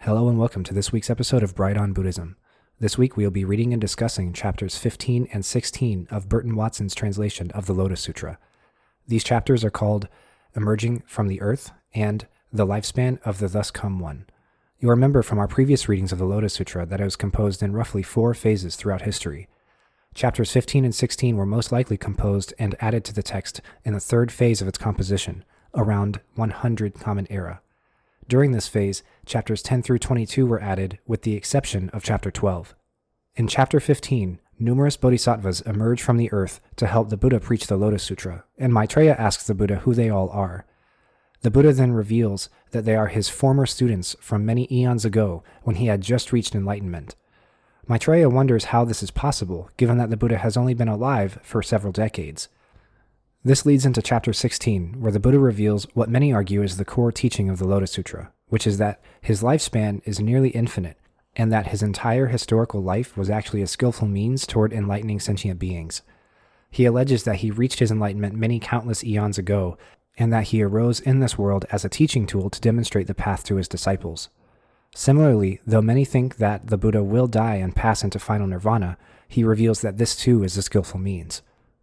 Hello and welcome to this week's episode of Bright on Buddhism. This week we will be reading and discussing chapters 15 and 16 of Burton Watson's translation of the Lotus Sutra. These chapters are called Emerging from the Earth and The Lifespan of the Thus Come One. You'll remember from our previous readings of the Lotus Sutra that it was composed in roughly 4 phases throughout history. Chapters 15 and 16 were most likely composed and added to the text in the third phase of its composition, around 100 Common Era. During this phase, chapters 10 through 22 were added, with the exception of chapter 12. In chapter 15, numerous bodhisattvas emerge from the earth to help the Buddha preach the Lotus Sutra, and Maitreya asks the Buddha who they all are. The Buddha then reveals that they are his former students from many eons ago when he had just reached enlightenment. Maitreya wonders how this is possible, given that the Buddha has only been alive for several decades. This leads into chapter 16, where the Buddha reveals what many argue is the core teaching of the Lotus Sutra, which is that his lifespan is nearly infinite, and that his entire historical life was actually a skillful means toward enlightening sentient beings. He alleges that he reached his enlightenment many countless eons ago, and that he arose in this world as a teaching tool to demonstrate the path to his disciples. Similarly, though many think that the Buddha will die and pass into final nirvana, he reveals that this too is a skillful means.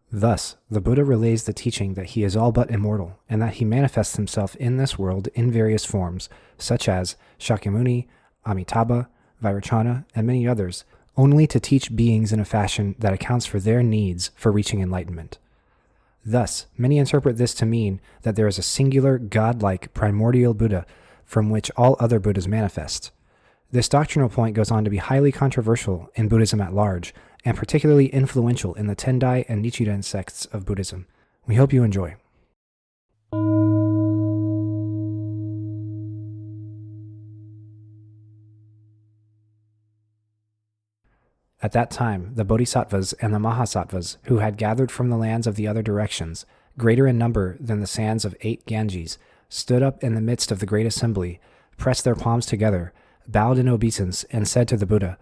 Thus, the Buddha relays the teaching that he is all but immortal, and that he manifests himself in this world in various forms, such as Shakyamuni, Amitabha, Vairocana, and many others, only to teach beings in a fashion that accounts for their needs for reaching enlightenment. Thus, many interpret this to mean that there is a singular, godlike, primordial Buddha from which all other Buddhas manifest. This doctrinal point goes on to be highly controversial in Buddhism at large, and particularly influential in the Tendai and Nichiren sects of Buddhism. We hope you enjoy. At that time, the Bodhisattvas and the Mahasattvas, who had gathered from the lands of the other directions, greater in number than the sands of 8 Ganges, stood up in the midst of the great assembly, pressed their palms together, bowed in obeisance, and said to the Buddha,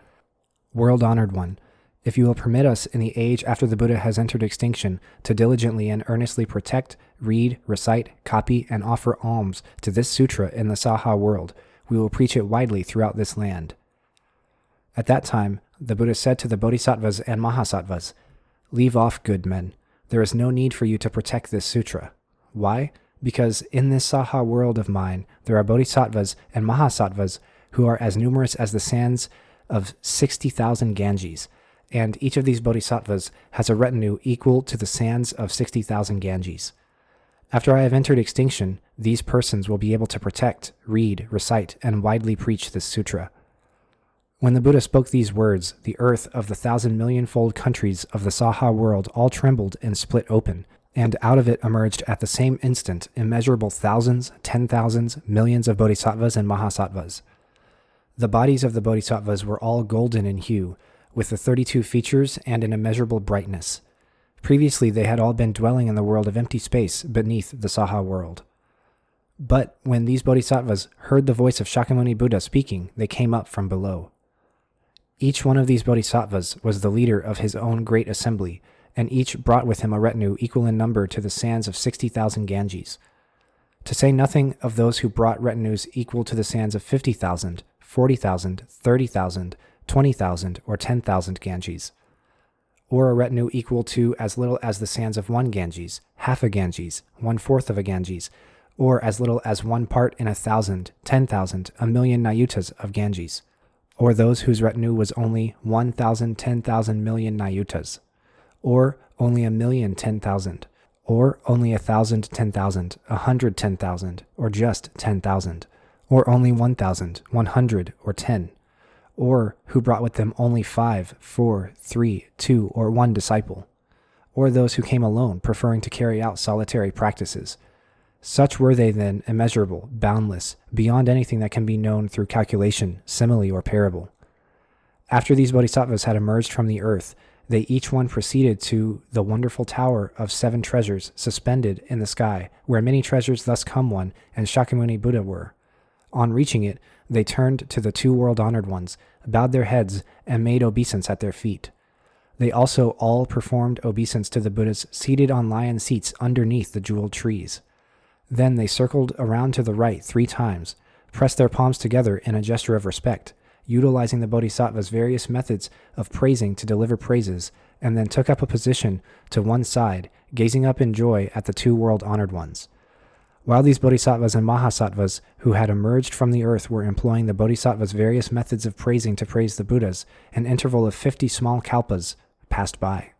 "World-honored one, if you will permit us in the age after the Buddha has entered extinction to diligently and earnestly protect, read, recite, copy, and offer alms to this sutra in the Saha world, we will preach it widely throughout this land." At that time, the Buddha said to the Bodhisattvas and Mahasattvas, "Leave off, good men. There is no need for you to protect this sutra. Why? Because in this Saha world of mine, there are Bodhisattvas and Mahasattvas who are as numerous as the sands of 60,000 Ganges, and each of these bodhisattvas has a retinue equal to the sands of 60,000 Ganges. After I have entered extinction, these persons will be able to protect, read, recite, and widely preach this sutra." When the Buddha spoke these words, the earth of the 1,000,000,000-fold countries of the Saha world all trembled and split open, and out of it emerged at the same instant immeasurable thousands, 10,000s, millions of bodhisattvas and mahasattvas. The bodies of the bodhisattvas were all golden in hue, with the 32 features and an immeasurable brightness. Previously they had all been dwelling in the world of empty space beneath the Saha world. But when these bodhisattvas heard the voice of Shakyamuni Buddha speaking, they came up from below. Each one of these bodhisattvas was the leader of his own great assembly, and each brought with him a retinue equal in number to the sands of 60,000 Ganges. To say nothing of those who brought retinues equal to the sands of 50,000, 40,000, 30,000, 20,000, or 10,000 Ganges, or a retinue equal to as little as the sands of 1 Ganges, half a Ganges, 1/4 of a Ganges, or as little as 1 part in 1,000, 10,000, 1,000,000 Nayutas of Ganges, or those whose retinue was only 1,000 10,000,000,000 Nayutas, or only 1,000,000 10,000, or only 1,000 10,000, 100 10,000, or just 10,000, or only 1,000, 100, or 10, or who brought with them only 5, 4, 3, 2, or 1 disciple, or those who came alone, preferring to carry out solitary practices. Such were they then, immeasurable, boundless, beyond anything that can be known through calculation, simile, or parable. After these bodhisattvas had emerged from the earth, they each one proceeded to the wonderful tower of 7 treasures suspended in the sky, where many treasures thus come one and Shakyamuni Buddha were. On reaching it, they turned to the 2 world-honored ones, bowed their heads, and made obeisance at their feet. They also all performed obeisance to the Buddhas seated on lion seats underneath the jeweled trees. Then they circled around to the right 3 times, pressed their palms together in a gesture of respect, utilizing the bodhisattva's various methods of praising to deliver praises, and then took up a position to one side, gazing up in joy at the two world-honored ones. While these bodhisattvas and mahasattvas who had emerged from the earth were employing the bodhisattva's various methods of praising to praise the Buddhas, an interval of 50 small kalpas passed by.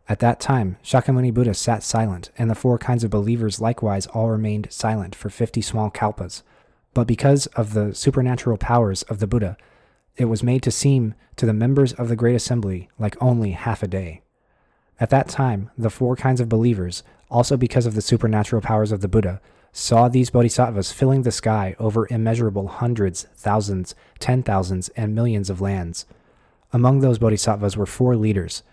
At that time, Shakyamuni Buddha sat silent, and the four kinds of believers likewise all remained silent for 50 small kalpas. But because of the supernatural powers of the Buddha, it was made to seem to the members of the Great Assembly like only half a day. At that time, the four kinds of believers, also because of the supernatural powers of the Buddha, saw these bodhisattvas filling the sky over immeasurable hundreds, thousands, 10,000s, and millions of lands. Among those bodhisattvas were four leaders.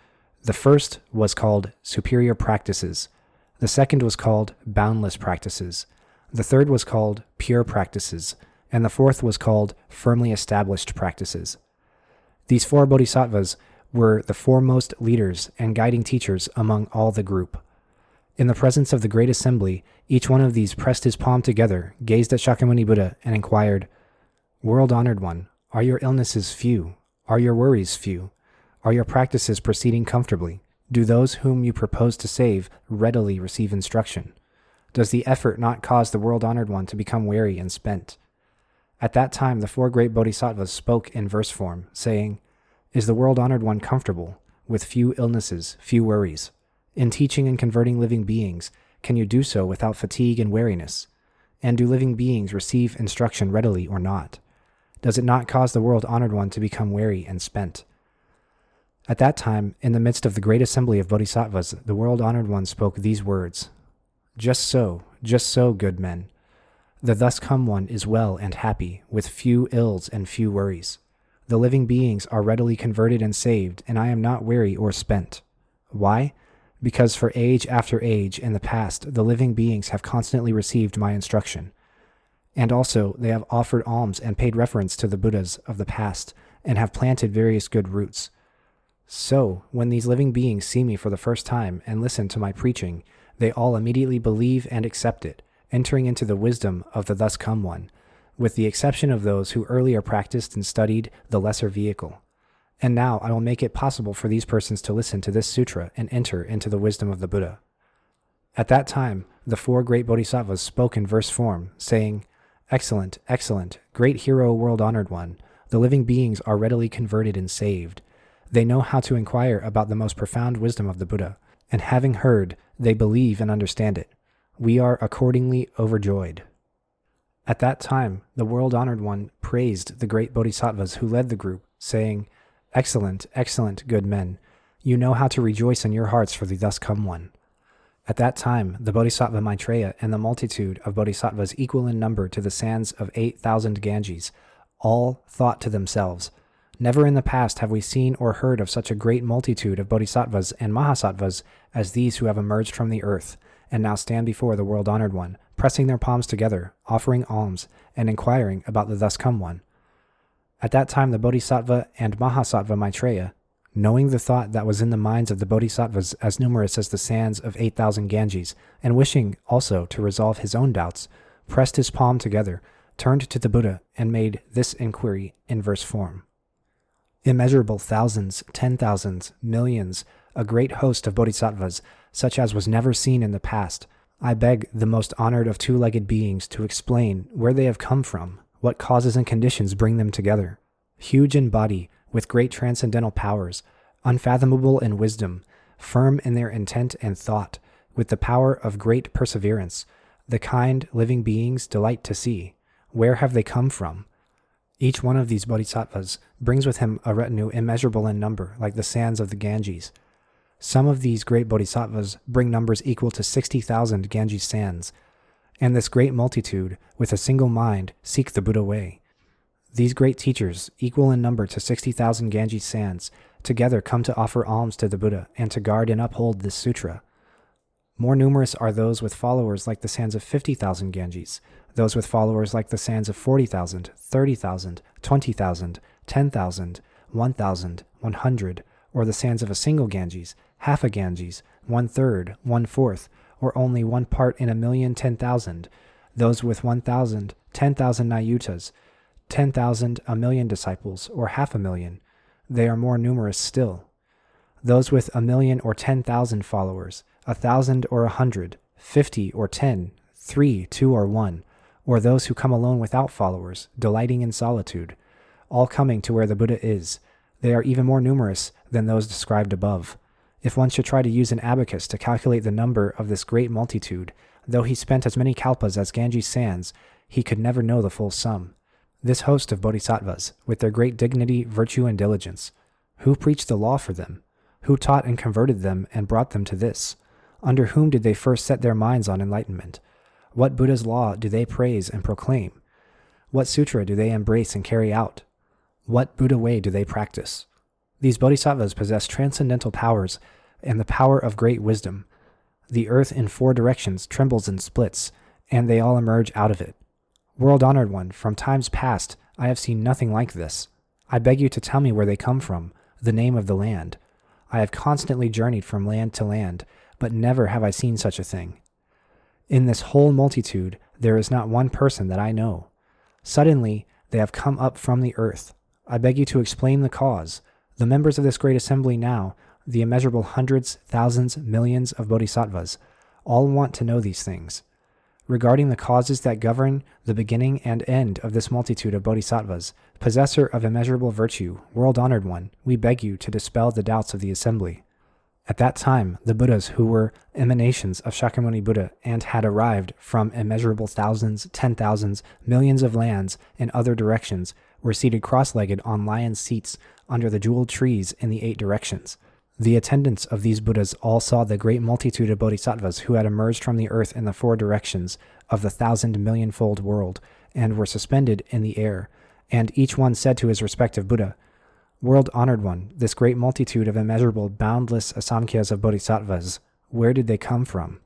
The first was called superior practices. The second was called boundless practices. The third was called pure practices. And the fourth was called firmly established practices. These four bodhisattvas were the foremost leaders and guiding teachers among all the group. In the presence of the Great Assembly, each one of these pressed his palm together, gazed at Shakyamuni Buddha, and inquired, "World-honored one, are your illnesses few? Are your worries few? Are your practices proceeding comfortably? Do those whom you propose to save readily receive instruction? Does the effort not cause the world-honored one to become weary and spent?" At that time, the four great bodhisattvas spoke in verse form, saying, "Is the world-honored one comfortable, with few illnesses, few worries? In teaching and converting living beings, can you do so without fatigue and weariness? And do living beings receive instruction readily or not? Does it not cause the world-honored one to become weary and spent?" At that time, in the midst of the great assembly of bodhisattvas, the world-honored one spoke these words, just so, good men. The thus come one is well and happy, with few ills and few worries. The living beings are readily converted and saved, and I am not weary or spent. Why? Because for age after age in the past, the living beings have constantly received my instruction. And also, they have offered alms and paid reverence to the Buddhas of the past, and have planted various good roots. So, when these living beings see me for the first time and listen to my preaching, they all immediately believe and accept it, entering into the wisdom of the thus come one, with the exception of those who earlier practiced and studied the lesser vehicle. And now I will make it possible for these persons to listen to this sutra and enter into the wisdom of the Buddha. At that time, the four great bodhisattvas spoke in verse form, saying, "Excellent, excellent, great hero, world-honored one. The living beings are readily converted and saved. They know how to inquire about the most profound wisdom of the Buddha, and having heard, they believe and understand it. We are accordingly overjoyed." At that time, the world-honored one praised the great bodhisattvas who led the group, saying, "Excellent, excellent, good men. You know how to rejoice in your hearts for the thus come one." At that time, the Bodhisattva Maitreya and the multitude of bodhisattvas equal in number to the sands of 8,000 Ganges, all thought to themselves, "Never in the past have we seen or heard of such a great multitude of bodhisattvas and mahasattvas as these who have emerged from the earth, and now stand before the world-honored one, pressing their palms together, offering alms, and inquiring about the thus come one." At that time the Bodhisattva and Mahasattva Maitreya, knowing the thought that was in the minds of the bodhisattvas as numerous as the sands of 8,000 Ganges, and wishing also to resolve his own doubts, pressed his palm together, turned to the Buddha, and made this inquiry in verse form. Immeasurable thousands, 10,000s, millions, a great host of bodhisattvas, such as was never seen in the past, I beg the most honored of two-legged beings to explain where they have come from, what causes and conditions bring them together. Huge in body, with great transcendental powers, unfathomable in wisdom, firm in their intent and thought, with the power of great perseverance, the kind living beings delight to see. Where have they come from? Each one of these bodhisattvas brings with him a retinue immeasurable in number, like the sands of the Ganges. Some of these great bodhisattvas bring numbers equal to 60,000 Ganges sands, and this great multitude, with a single mind, seek the Buddha way. These great teachers, equal in number to 60,000 Ganges sands, together come to offer alms to the Buddha and to guard and uphold this sutra. More numerous are those with followers like the sands of 50,000 Ganges, those with followers like the sands of 40,000, 30,000, 20,000, 10,000, 1,000, 100, or the sands of a single Ganges, half a Ganges, 1/3, 1/4, or only 1 part in 1,000,010,000, those with 1,000, 10,000 Nayutas, 10,000, a million disciples, or 500,000. They are more numerous still. Those with 1,000,000 or 10,000 followers, 1,000 or 100, 50 or 10, 3, 2 or 1, or those who come alone without followers, delighting in solitude, all coming to where the Buddha is. They are even more numerous than those described above. If one should try to use an abacus to calculate the number of this great multitude, though he spent as many kalpas as Ganges sands, he could never know the full sum. This host of bodhisattvas, with their great dignity, virtue, and diligence, who preached the law for them? Who taught and converted them and brought them to this? Under whom did they first set their minds on enlightenment? What Buddha's law do they praise and proclaim? What sutra do they embrace and carry out? What Buddha way do they practice? These bodhisattvas possess transcendental powers and the power of great wisdom. The earth in 4 directions trembles and splits, and they all emerge out of it. World-honored one, from times past, I have seen nothing like this. I beg you to tell me where they come from, the name of the land. I have constantly journeyed from land to land, but never have I seen such a thing. In this whole multitude, there is not one person that I know. Suddenly, they have come up from the earth. I beg you to explain the cause. The members of this great assembly now, the immeasurable hundreds, thousands, millions of bodhisattvas, all want to know these things. Regarding the causes that govern the beginning and end of this multitude of bodhisattvas, possessor of immeasurable virtue, world-honored one, we beg you to dispel the doubts of the assembly. At that time, the Buddhas who were emanations of Shakyamuni Buddha and had arrived from immeasurable thousands, 10,000s, millions of lands and other directions were seated cross-legged on lion seats under the jeweled trees in the 8 directions. The attendants of these Buddhas all saw the great multitude of bodhisattvas who had emerged from the earth in the 4 directions of the 1,000,000,000-fold world and were suspended in the air, and each one said to his respective Buddha, "World-honored one, this great multitude of immeasurable, boundless asamkhyas of bodhisattvas, where did they come from?"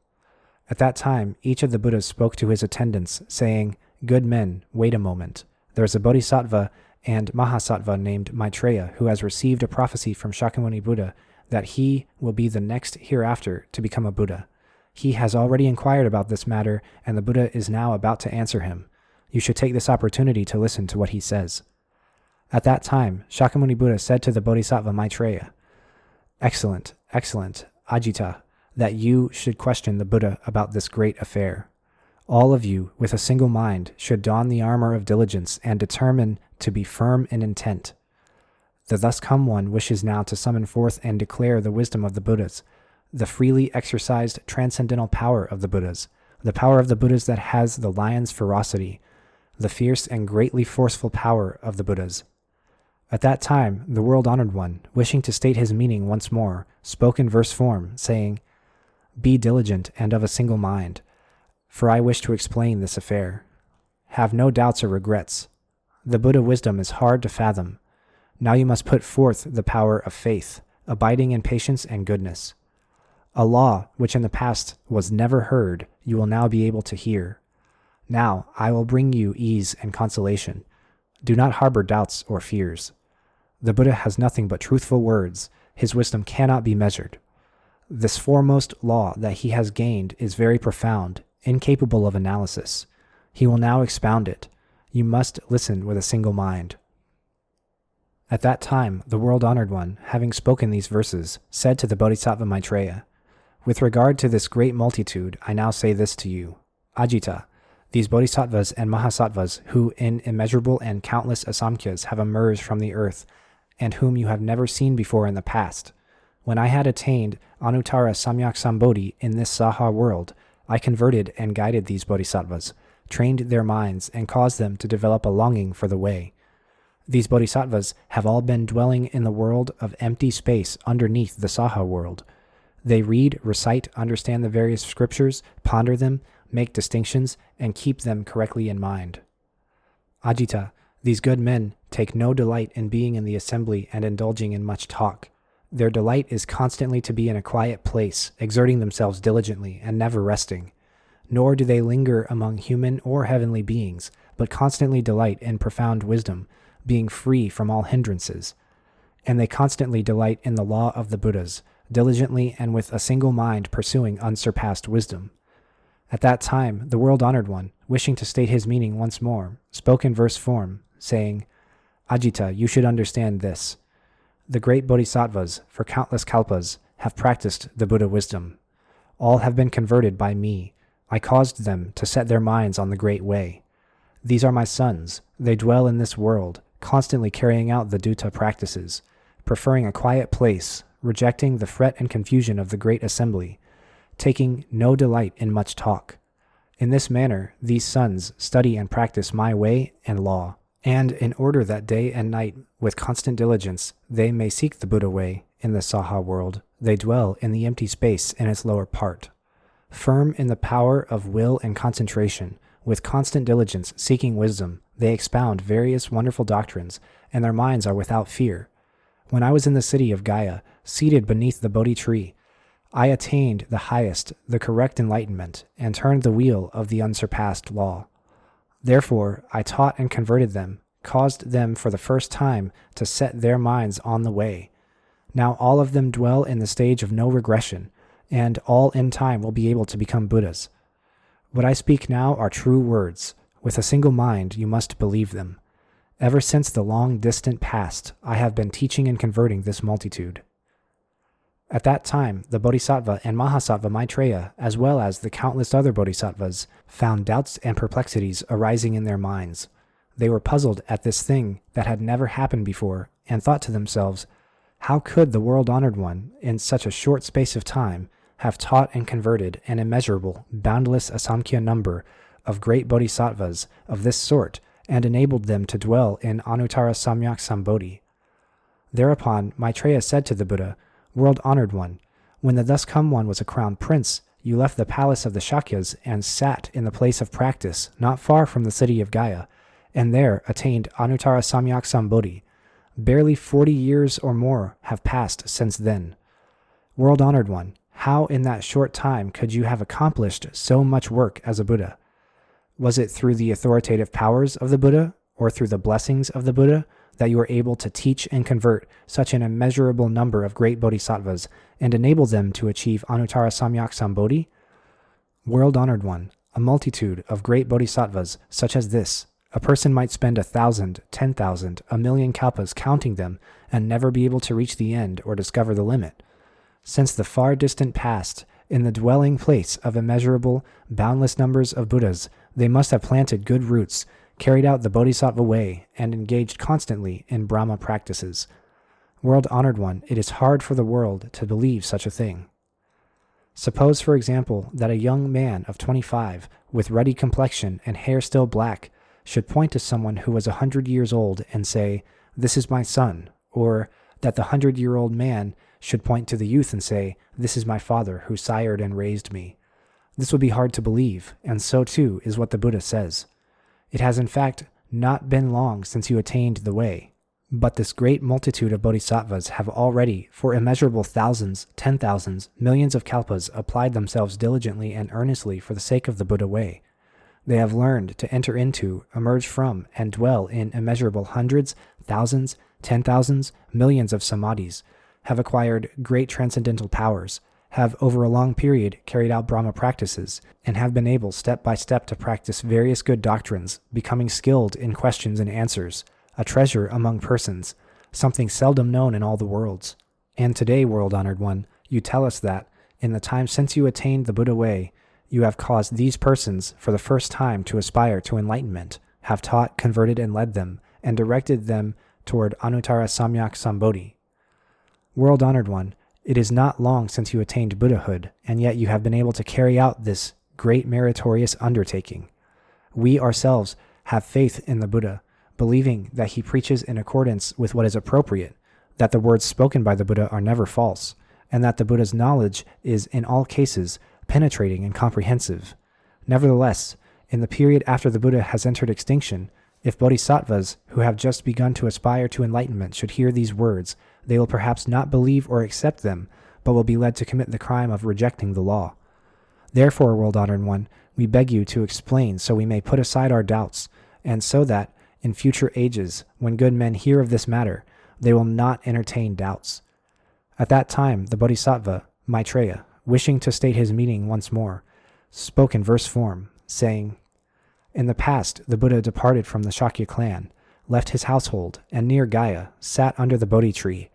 At that time, each of the Buddhas spoke to his attendants, saying, "Good men, wait a moment. There is a bodhisattva and mahasattva named Maitreya who has received a prophecy from Shakyamuni Buddha that he will be the next hereafter to become a Buddha. He has already inquired about this matter, and the Buddha is now about to answer him. You should take this opportunity to listen to what he says." At that time, Shakyamuni Buddha said to the Bodhisattva Maitreya, "Excellent, excellent, Ajita, that you should question the Buddha about this great affair. All of you, with a single mind, should don the armor of diligence and determine to be firm in intent. The thus come one wishes now to summon forth and declare the wisdom of the Buddhas, the freely exercised transcendental power of the Buddhas, the power of the Buddhas that has the lion's ferocity, the fierce and greatly forceful power of the Buddhas." At that time, the world-honored one, wishing to state his meaning once more, spoke in verse form, saying, "Be diligent and of a single mind, for I wish to explain this affair. Have no doubts or regrets. The Buddha wisdom is hard to fathom. Now you must put forth the power of faith, abiding in patience and goodness. A law which in the past was never heard, you will now be able to hear. Now I will bring you ease and consolation. Do not harbor doubts or fears. The Buddha has nothing but truthful words. His wisdom cannot be measured. This foremost law that he has gained is very profound, incapable of analysis. He will now expound it. You must listen with a single mind." At that time, the world-honored one, having spoken these verses, said to the Bodhisattva Maitreya, "With regard to this great multitude, I now say this to you. Ajita, these bodhisattvas and mahasattvas who in immeasurable and countless asamkhyas have emerged from the earth, and whom you have never seen before in the past. When I had attained Anuttara Samyak Sambodhi in this Saha world, I converted and guided these bodhisattvas, trained their minds, and caused them to develop a longing for the way. These bodhisattvas have all been dwelling in the world of empty space underneath the Saha world. They read, recite, understand the various scriptures, ponder them, make distinctions, and keep them correctly in mind. Ajita, these good men take no delight in being in the assembly and indulging in much talk. Their delight is constantly to be in a quiet place, exerting themselves diligently and never resting. Nor do they linger among human or heavenly beings, but constantly delight in profound wisdom, being free from all hindrances. And they constantly delight in the law of the Buddhas, diligently and with a single mind pursuing unsurpassed wisdom. At that time, the world-honored one, wishing to state his meaning once more, spoke in verse form, saying, Ajita, you should understand this. The great bodhisattvas, for countless kalpas, have practiced the Buddha wisdom. All have been converted by me. I caused them to set their minds on the great way. These are my sons. They dwell in this world, constantly carrying out the dutta practices, preferring a quiet place, rejecting the fret and confusion of the great assembly, taking no delight in much talk. In this manner, these sons study and practice my way and law, and in order that day and night, with constant diligence, they may seek the Buddha way in the Saha world, they dwell in the empty space in its lower part. Firm in the power of will and concentration, with constant diligence seeking wisdom, they expound various wonderful doctrines, and their minds are without fear. When I was in the city of Gaya, seated beneath the Bodhi tree, I attained the highest, the correct enlightenment, and turned the wheel of the unsurpassed law. Therefore, I taught and converted them, caused them for the first time to set their minds on the way. Now all of them dwell in the stage of no regression, and all in time will be able to become Buddhas. What I speak now are true words. With a single mind, you must believe them. Ever since the long distant past, I have been teaching and converting this multitude. At that time, the Bodhisattva and Mahasattva Maitreya, as well as the countless other Bodhisattvas, found doubts and perplexities arising in their minds. They were puzzled at this thing that had never happened before, and thought to themselves, how could the world-honored one, in such a short space of time, have taught and converted an immeasurable, boundless asamkhya number of great bodhisattvas of this sort, and enabled them to dwell in Anuttara Samyak Sambodhi? Thereupon Maitreya said to the Buddha, World-honored one, when the thus come one was a crowned prince, you left the palace of the Shakyas and sat in the place of practice, not far from the city of Gaya, and there attained Anuttara Samyak Sambodhi. Barely 40 years or more have passed since then. World-honored one, how in that short time could you have accomplished so much work as a Buddha? Was it through the authoritative powers of the Buddha, or through the blessings of the Buddha, that you were able to teach and convert such an immeasurable number of great bodhisattvas and enable them to achieve Anuttara Samyak Sambodhi? World-honored one, a multitude of great bodhisattvas such as this, a person might spend 1,000, 10,000, 1,000,000 kalpas counting them and never be able to reach the end or discover the limit. Since the far distant past, in the dwelling place of immeasurable, boundless numbers of Buddhas, they must have planted good roots, carried out the Bodhisattva way, and engaged constantly in Brahma practices. World-honored one, it is hard for the world to believe such a thing. Suppose, for example, that a young man of 25, with ruddy complexion and hair still black, should point to someone who was 100 years old and say, "This is my son," or that the 100-year-old man should point to the youth and say, "This is my father who sired and raised me." This would be hard to believe, and so too is what the Buddha says. It has in fact not been long since you attained the way, but this great multitude of bodhisattvas have already, for immeasurable thousands, 10,000s, millions of kalpas, applied themselves diligently and earnestly for the sake of the Buddha way. They have learned to enter into, emerge from, and dwell in immeasurable hundreds, thousands, 10,000s, millions of samadhis, have acquired great transcendental powers, have over a long period carried out Brahma practices, and have been able step by step to practice various good doctrines, becoming skilled in questions and answers, a treasure among persons, something seldom known in all the worlds. And today, world-honored one, you tell us that, in the time since you attained the Buddha way, you have caused these persons for the first time to aspire to enlightenment, have taught, converted, and led them, and directed them toward Anuttara Samyak Sambodhi. World-honored one, it is not long since you attained Buddhahood, and yet you have been able to carry out this great meritorious undertaking. We ourselves have faith in the Buddha, believing that he preaches in accordance with what is appropriate, that the words spoken by the Buddha are never false, and that the Buddha's knowledge is in all cases penetrating and comprehensive. Nevertheless, in the period after the Buddha has entered extinction, if bodhisattvas who have just begun to aspire to enlightenment should hear these words, they will perhaps not believe or accept them, but will be led to commit the crime of rejecting the law. Therefore, world-honored one, we beg you to explain so we may put aside our doubts, and so that, in future ages, when good men hear of this matter, they will not entertain doubts. At that time, the Bodhisattva, Maitreya, wishing to state his meaning once more, spoke in verse form, saying, "In the past, the Buddha departed from the Shakya clan, left his household, and near Gaya, sat under the Bodhi tree.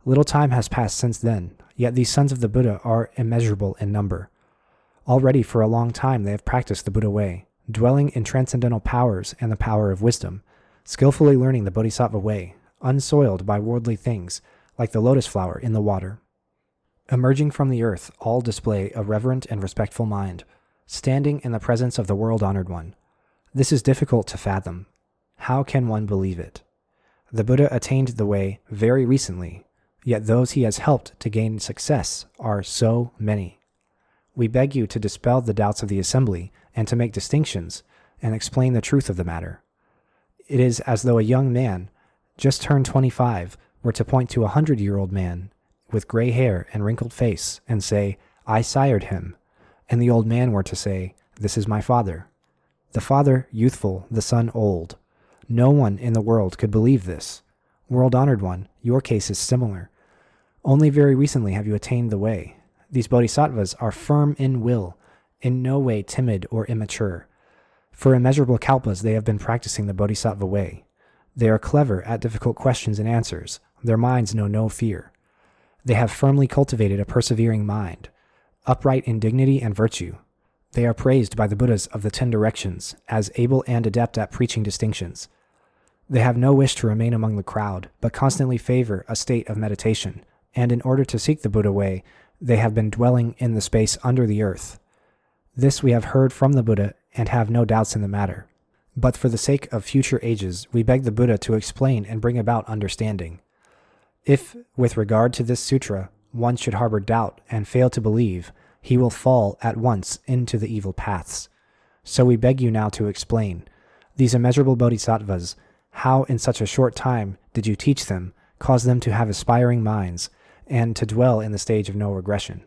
Little time has passed since then, yet these sons of the Buddha are immeasurable in number. Already for a long time they have practiced the Buddha way, dwelling in transcendental powers and the power of wisdom, skillfully learning the Bodhisattva way, unsoiled by worldly things, like the lotus flower in the water. Emerging from the earth, all display a reverent and respectful mind, standing in the presence of the world-honored one. This is difficult to fathom. How can one believe it? The Buddha attained the way very recently, yet those he has helped to gain success are so many. We beg you to dispel the doubts of the assembly and to make distinctions and explain the truth of the matter. It is as though a young man, just turned 25, were to point to a 100-year-old man with gray hair and wrinkled face and say, 'I sired him,' and the old man were to say, 'This is my father.' The father youthful, the son old. No one in the world could believe this. World-honored one, your case is similar. Only very recently have you attained the way. These bodhisattvas are firm in will, in no way timid or immature. For immeasurable kalpas they have been practicing the bodhisattva way. They are clever at difficult questions and answers. Their minds know no fear. They have firmly cultivated a persevering mind, upright in dignity and virtue. They are praised by the Buddhas of the 10 directions as able and adept at preaching distinctions. They have no wish to remain among the crowd, but constantly favor a state of meditation, and in order to seek the Buddha way, they have been dwelling in the space under the earth. This we have heard from the Buddha and have no doubts in the matter. But for the sake of future ages, we beg the Buddha to explain and bring about understanding. If, with regard to this sutra, one should harbor doubt and fail to believe, he will fall at once into the evil paths. So we beg you now to explain. These immeasurable bodhisattvas, how in such a short time did you teach them, cause them to have aspiring minds, and to dwell in the stage of no regression?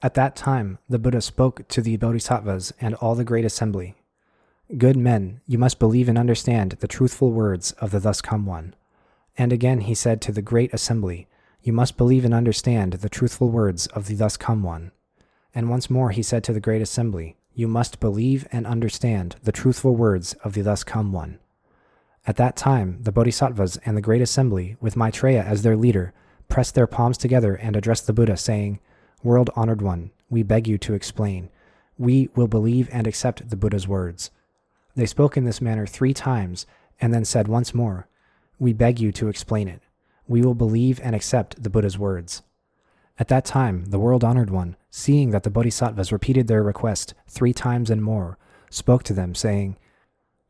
At that time, the Buddha spoke to the bodhisattvas and all the great assembly. Good men, you must believe and understand the truthful words of the thus come one. And again he said to the great assembly, you must believe and understand the truthful words of the thus come one. And once more he said to the great assembly, you must believe and understand the truthful words of the thus come one. At that time, the bodhisattvas and the great assembly, with Maitreya as their leader, pressed their palms together and addressed the Buddha, saying, World-honored one, we beg you to explain. We will believe and accept the Buddha's words. They spoke in this manner 3 times, and then said once more, we beg you to explain it. We will believe and accept the Buddha's words. At that time, the world-honored one, seeing that the bodhisattvas repeated their request 3 times and more, spoke to them, saying,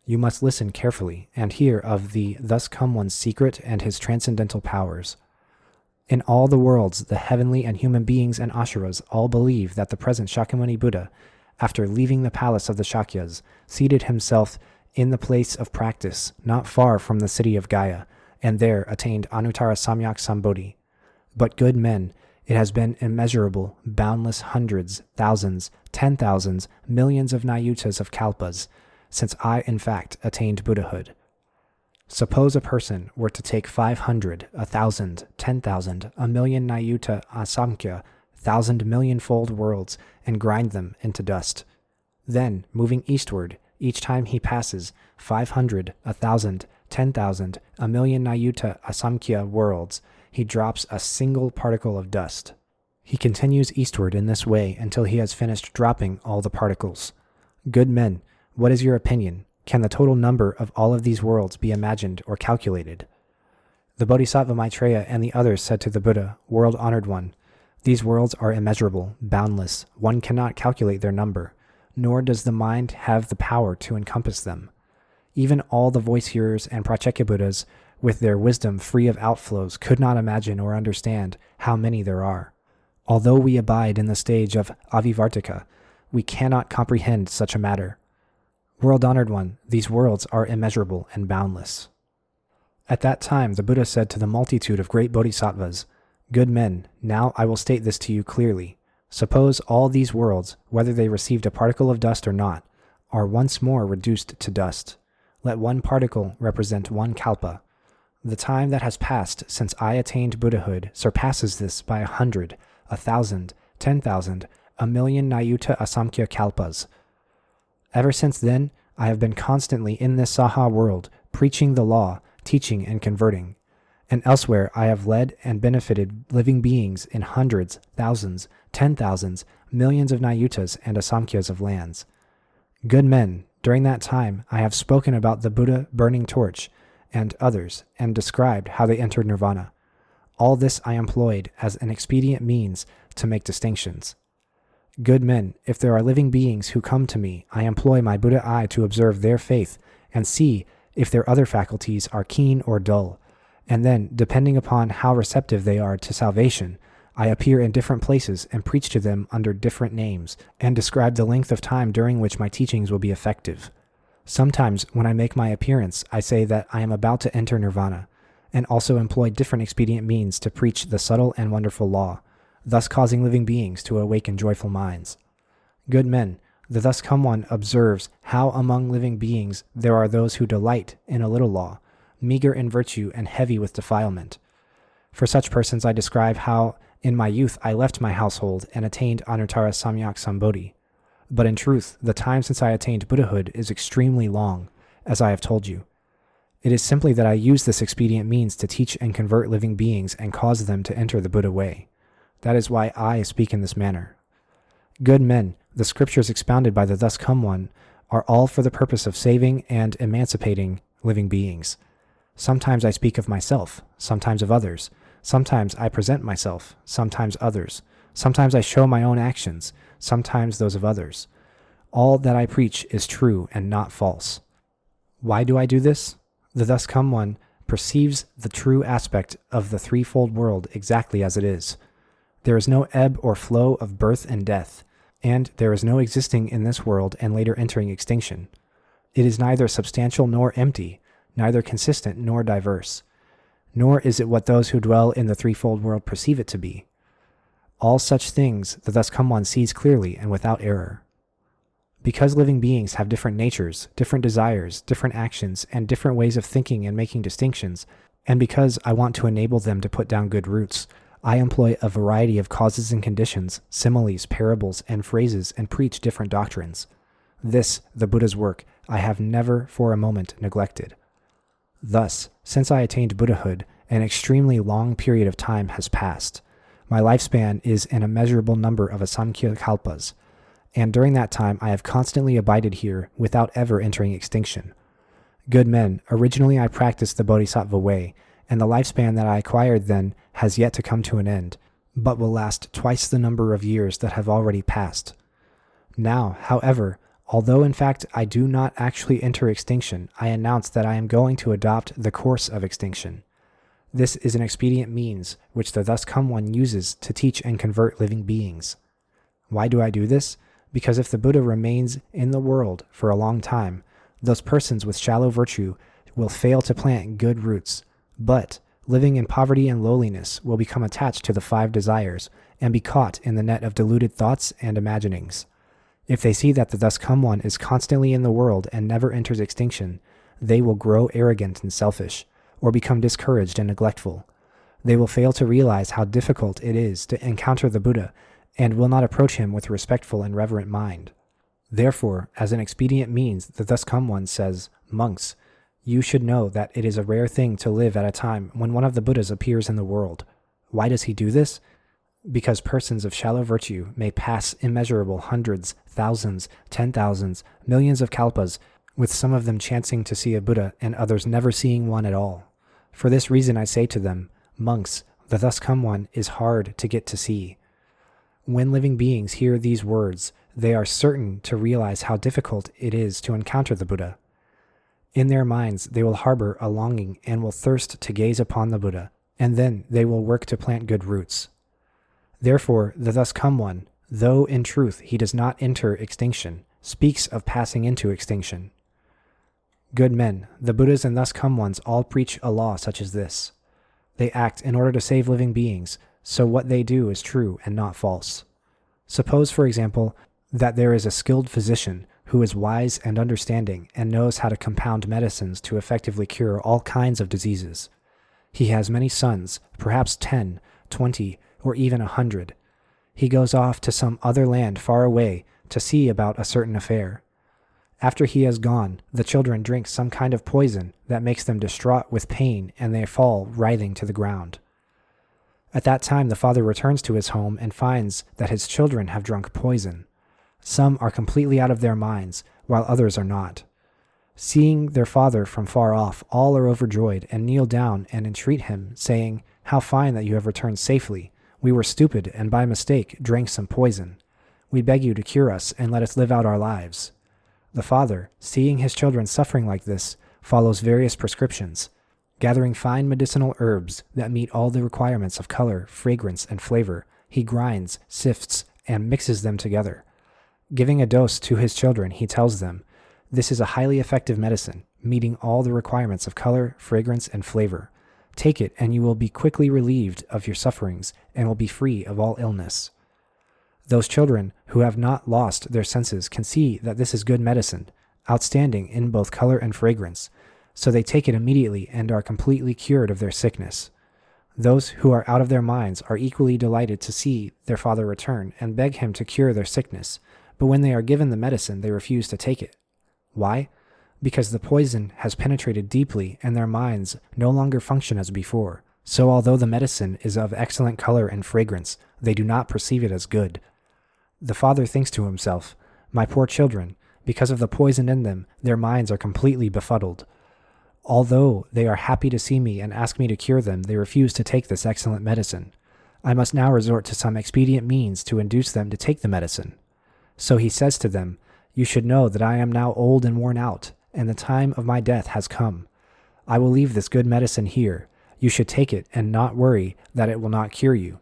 you must listen carefully and hear of the thus come one's secret and his transcendental powers. In all the worlds, the heavenly and human beings and asuras all believe that the present Shakyamuni Buddha, after leaving the palace of the Shakyas, seated himself in the place of practice not far from the city of Gaya, and there attained Anuttara Samyak Sambodhi. But good men, it has been immeasurable, boundless hundreds, thousands, 10,000s, millions of nayutas of kalpas, since I, in fact, attained Buddhahood. Suppose a person were to take 500, 1,000, 10,000, a million nayuta asamkhya, 1,000 million-fold worlds, and grind them into dust. Then, moving eastward, each time he passes 500, 1,000, 10,000, a million nayuta asamkhya worlds, he drops a single particle of dust. He continues eastward in this way until he has finished dropping all the particles. Good men, what is your opinion? Can the total number of all of these worlds be imagined or calculated? The Bodhisattva Maitreya and the others said to the Buddha, World-honored one, these worlds are immeasurable, boundless. One cannot calculate their number, nor does the mind have the power to encompass them. Even all the voice-hearers and Pratyeka Buddhas, with their wisdom free of outflows, could not imagine or understand how many there are. Although we abide in the stage of avivartika, we cannot comprehend such a matter. World-honored one, these worlds are immeasurable and boundless. At that time, the Buddha said to the multitude of great bodhisattvas, good men, now I will state this to you clearly. Suppose all these worlds, whether they received a particle of dust or not, are once more reduced to dust. Let one particle represent one kalpa. The time that has passed since I attained Buddhahood surpasses this by 100, 1,000, 10,000, 1,000,000 Nayuta Asamkhya kalpas. Ever since then, I have been constantly in this Saha world, preaching the law, teaching and converting. And elsewhere I have led and benefited living beings in hundreds, thousands, 10,000s, millions of Nayutas and Asamkhyas of lands. Good men, during that time I have spoken about the Buddha burning torch and others, and described how they entered nirvana. All this I employed as an expedient means to make distinctions. Good men, if there are living beings who come to me, I employ my Buddha eye to observe their faith and see if their other faculties are keen or dull, and then, depending upon how receptive they are to salvation, I appear in different places and preach to them under different names, and describe the length of time during which my teachings will be effective. Sometimes, when I make my appearance, I say that I am about to enter nirvana, and also employ different expedient means to preach the subtle and wonderful law, thus causing living beings to awaken joyful minds. Good men, the Thus Come One observes how among living beings there are those who delight in a little law, meager in virtue and heavy with defilement. For such persons I describe how in my youth I left my household and attained Anuttara Samyak Sambodhi. But in truth, the time since I attained Buddhahood is extremely long, as I have told you. It is simply that I use this expedient means to teach and convert living beings and cause them to enter the Buddha way. That is why I speak in this manner. Good men, the scriptures expounded by the Thus Come One are all for the purpose of saving and emancipating living beings. Sometimes I speak of myself, sometimes of others. Sometimes I present myself, sometimes others. Sometimes I show my own actions, sometimes those of others. All that I preach is true and not false. Why do I do this? The Thus Come One perceives the true aspect of the threefold world exactly as it is. There is no ebb or flow of birth and death, and there is no existing in this world and later entering extinction. It is neither substantial nor empty, neither consistent nor diverse. Nor is it what those who dwell in the threefold world perceive it to be. All such things the Thus Come One sees clearly and without error. Because living beings have different natures, different desires, different actions, and different ways of thinking and making distinctions, and because I want to enable them to put down good roots, I employ a variety of causes and conditions, similes, parables, and phrases, and preach different doctrines. This, the Buddha's work, I have never for a moment neglected. Thus, since I attained Buddhahood, an extremely long period of time has passed. My lifespan is an immeasurable number of Asamkhya kalpas, and during that time I have constantly abided here without ever entering extinction. Good men, originally I practiced the Bodhisattva way, and the lifespan that I acquired then has yet to come to an end, but will last twice the number of years that have already passed. Now, however, although in fact I do not actually enter extinction, I announce that I am going to adopt the course of extinction. This is an expedient means which the Thus Come One uses to teach and convert living beings. Why do I do this? Because if the Buddha remains in the world for a long time, those persons with shallow virtue will fail to plant good roots, but, living in poverty and lowliness, will become attached to the 5 desires and be caught in the net of deluded thoughts and imaginings. If they see that the Thus Come One is constantly in the world and never enters extinction, they will grow arrogant and selfish, or become discouraged and neglectful. They will fail to realize how difficult it is to encounter the Buddha and will not approach him with a respectful and reverent mind. Therefore, as an expedient means, the Thus Come One says, "Monks, you should know that it is a rare thing to live at a time when one of the Buddhas appears in the world. Why does he do this? Because persons of shallow virtue may pass immeasurable hundreds, thousands, 10,000s, millions of kalpas, with some of them chancing to see a Buddha and others never seeing one at all. For this reason I say to them, monks, the Thus Come One is hard to get to see. When living beings hear these words, they are certain to realize how difficult it is to encounter the Buddha. In their minds they will harbor a longing and will thirst to gaze upon the Buddha, and then they will work to plant good roots. Therefore the Thus Come One, though in truth he does not enter extinction, speaks of passing into extinction. Good men, the Buddhas and Thus Come Ones all preach a law such as this. They act in order to save living beings, so what they do is true and not false. Suppose, for example, that there is a skilled physician who is wise and understanding and knows how to compound medicines to effectively cure all kinds of diseases. He has many sons, perhaps 10, 20, or even 100. He goes off to some other land far away to see about a certain affair. After he has gone, the children drink some kind of poison that makes them distraught with pain, and they fall writhing to the ground. At that time the father returns to his home and finds that his children have drunk poison. Some are completely out of their minds, while others are not. Seeing their father from far off, all are overjoyed and kneel down and entreat him, saying, "How fine that you have returned safely. We were stupid and by mistake drank some poison. We beg you to cure us and let us live out our lives." The father, seeing his children suffering like this, follows various prescriptions. Gathering fine medicinal herbs that meet all the requirements of color, fragrance, and flavor, he grinds, sifts, and mixes them together. Giving a dose to his children, he tells them, "This is a highly effective medicine, meeting all the requirements of color, fragrance, and flavor. Take it, and you will be quickly relieved of your sufferings and will be free of all illness." Those children who have not lost their senses can see that this is good medicine, outstanding in both color and fragrance, so they take it immediately and are completely cured of their sickness. Those who are out of their minds are equally delighted to see their father return and beg him to cure their sickness, but when they are given the medicine, they refuse to take it. Why? Because the poison has penetrated deeply and their minds no longer function as before. So although the medicine is of excellent color and fragrance, they do not perceive it as good. The father thinks to himself, "My poor children, because of the poison in them, their minds are completely befuddled. Although they are happy to see me and ask me to cure them, they refuse to take this excellent medicine. I must now resort to some expedient means to induce them to take the medicine." So he says to them, "You should know that I am now old and worn out, and the time of my death has come. I will leave this good medicine here. You should take it and not worry that it will not cure you."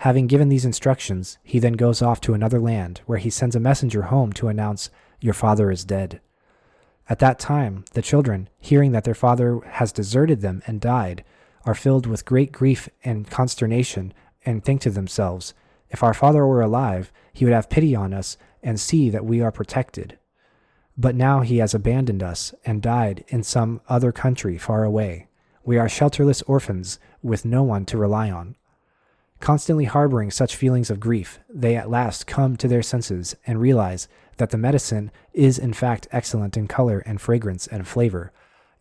Having given these instructions, he then goes off to another land, where he sends a messenger home to announce, "Your father is dead." At that time, the children, hearing that their father has deserted them and died, are filled with great grief and consternation and think to themselves, "If our father were alive, he would have pity on us and see that we are protected. But now he has abandoned us and died in some other country far away. We are shelterless orphans with no one to rely on." Constantly harboring such feelings of grief, they at last come to their senses and realize that the medicine is in fact excellent in color and fragrance and flavor,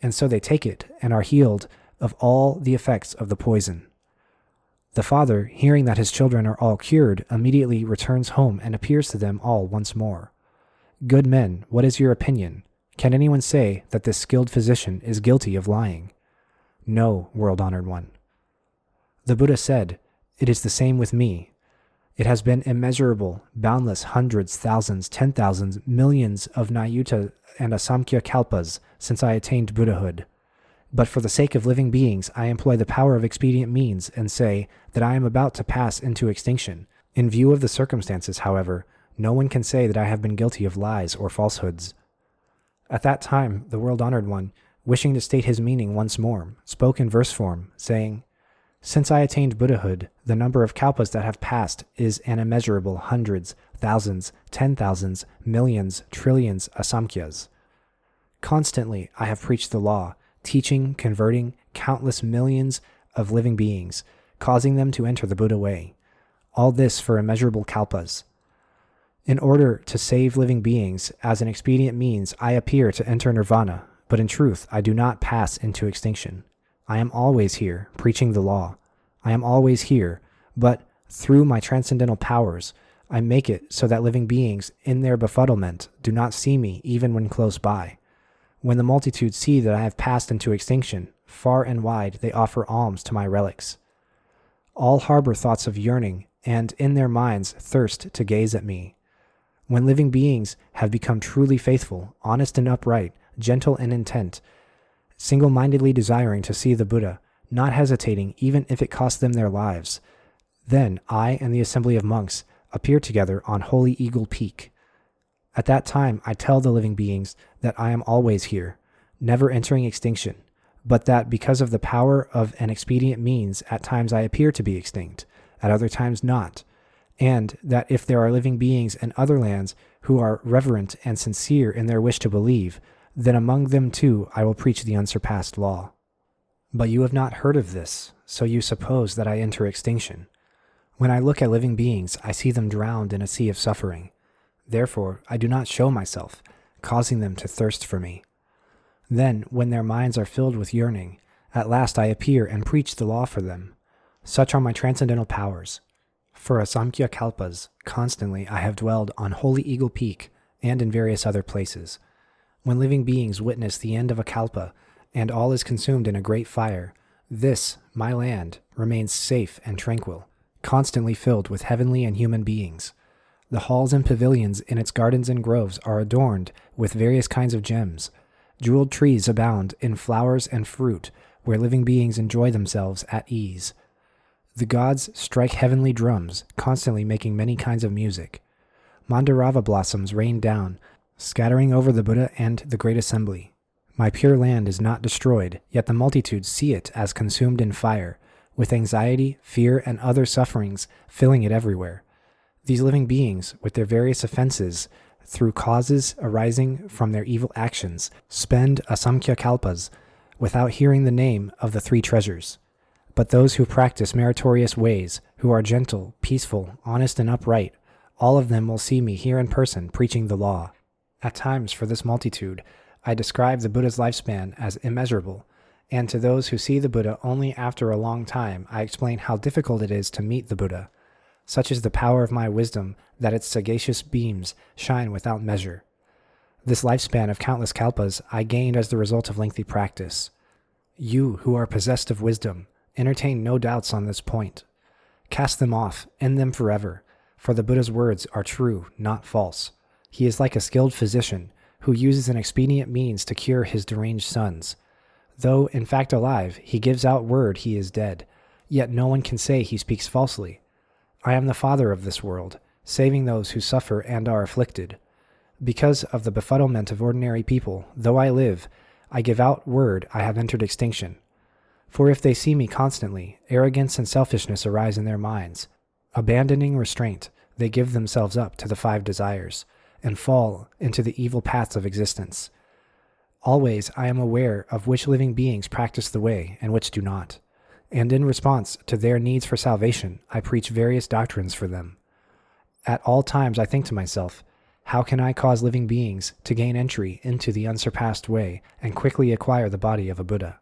and so they take it and are healed of all the effects of the poison. The father, hearing that his children are all cured, immediately returns home and appears to them all once more. "Good men, what is your opinion? Can anyone say that this skilled physician is guilty of lying?" "No, world-honored one." The Buddha said, "It is the same with me. It has been immeasurable, boundless hundreds, thousands, 10,000s, millions of Nayuta and Asamkhya kalpas since I attained Buddhahood. But for the sake of living beings, I employ the power of expedient means and say that I am about to pass into extinction. In view of the circumstances, however, no one can say that I have been guilty of lies or falsehoods." At that time, the world-honored one, wishing to state his meaning once more, spoke in verse form, saying, "Since I attained Buddhahood, the number of kalpas that have passed is an immeasurable hundreds, thousands, 10,000s, millions, trillions, asamkhyas. Constantly I have preached the law, teaching, converting countless millions of living beings, causing them to enter the Buddha way. All this for immeasurable kalpas. In order to save living beings, as an expedient means, I appear to enter nirvana, but in truth I do not pass into extinction. I am always here, preaching the law. I am always here, but through my transcendental powers, I make it so that living beings, in their befuddlement, do not see me even when close by. When the multitude see that I have passed into extinction, far and wide they offer alms to my relics. All harbor thoughts of yearning, and in their minds thirst to gaze at me. When living beings have become truly faithful, honest and upright, gentle in intent, single-mindedly desiring to see the Buddha, not hesitating even if it costs them their lives, then I and the assembly of monks appear together on Holy Eagle Peak. At that time I tell the living beings that I am always here, never entering extinction, but that because of the power of an expedient means, at times I appear to be extinct, at other times not, and that if there are living beings in other lands who are reverent and sincere in their wish to believe, then among them too I will preach the unsurpassed law. But you have not heard of this, so you suppose that I enter extinction. When I look at living beings, I see them drowned in a sea of suffering. Therefore, I do not show myself, causing them to thirst for me. Then, when their minds are filled with yearning, at last I appear and preach the law for them. Such are my transcendental powers. For Asamkhya Kalpas, constantly I have dwelled on Holy Eagle Peak and in various other places. When living beings witness the end of a kalpa, and all is consumed in a great fire, this, my land, remains safe and tranquil, constantly filled with heavenly and human beings. The halls and pavilions in its gardens and groves are adorned with various kinds of gems. Jeweled trees abound in flowers and fruit, where living beings enjoy themselves at ease. The gods strike heavenly drums, constantly making many kinds of music. Mandarava blossoms rain down, scattering over the Buddha and the great assembly. My pure land is not destroyed, yet the multitudes see it as consumed in fire, with anxiety, fear, and other sufferings filling it everywhere. These living beings, with their various offenses, through causes arising from their evil actions, spend asamkhya kalpas without hearing the name of the three treasures. But those who practice meritorious ways, who are gentle, peaceful, honest, and upright, all of them will see me here in person preaching the law. At times, for this multitude, I describe the Buddha's lifespan as immeasurable, and to those who see the Buddha only after a long time, I explain how difficult it is to meet the Buddha. Such is the power of my wisdom that its sagacious beams shine without measure. This lifespan of countless kalpas I gained as the result of lengthy practice. You, who are possessed of wisdom, entertain no doubts on this point. Cast them off, end them forever, for the Buddha's words are true, not false. He is like a skilled physician who uses an expedient means to cure his deranged sons. Though in fact alive, he gives out word he is dead, yet no one can say he speaks falsely. I am the father of this world, saving those who suffer and are afflicted. Because of the befuddlement of ordinary people, though I live, I give out word I have entered extinction. For if they see me constantly, arrogance and selfishness arise in their minds. Abandoning restraint, they give themselves up to the 5 desires, and fall into the evil paths of existence. Always I am aware of which living beings practice the way and which do not, and in response to their needs for salvation, I preach various doctrines for them. At all times I think to myself, how can I cause living beings to gain entry into the unsurpassed way and quickly acquire the body of a Buddha?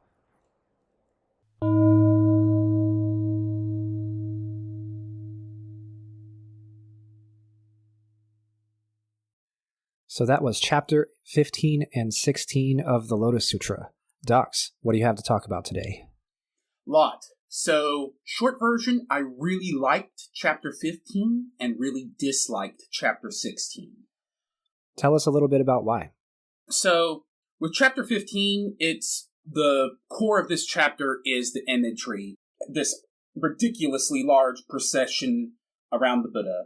So that was chapter 15 and 16 of the Lotus Sutra. Docs, what do you have to talk about today? Lot. So, short version, I really liked chapter 15 and really disliked chapter 16. Tell us a little bit about why. So, with chapter 15, it's the core of this chapter is the imagery, this ridiculously large procession around the Buddha.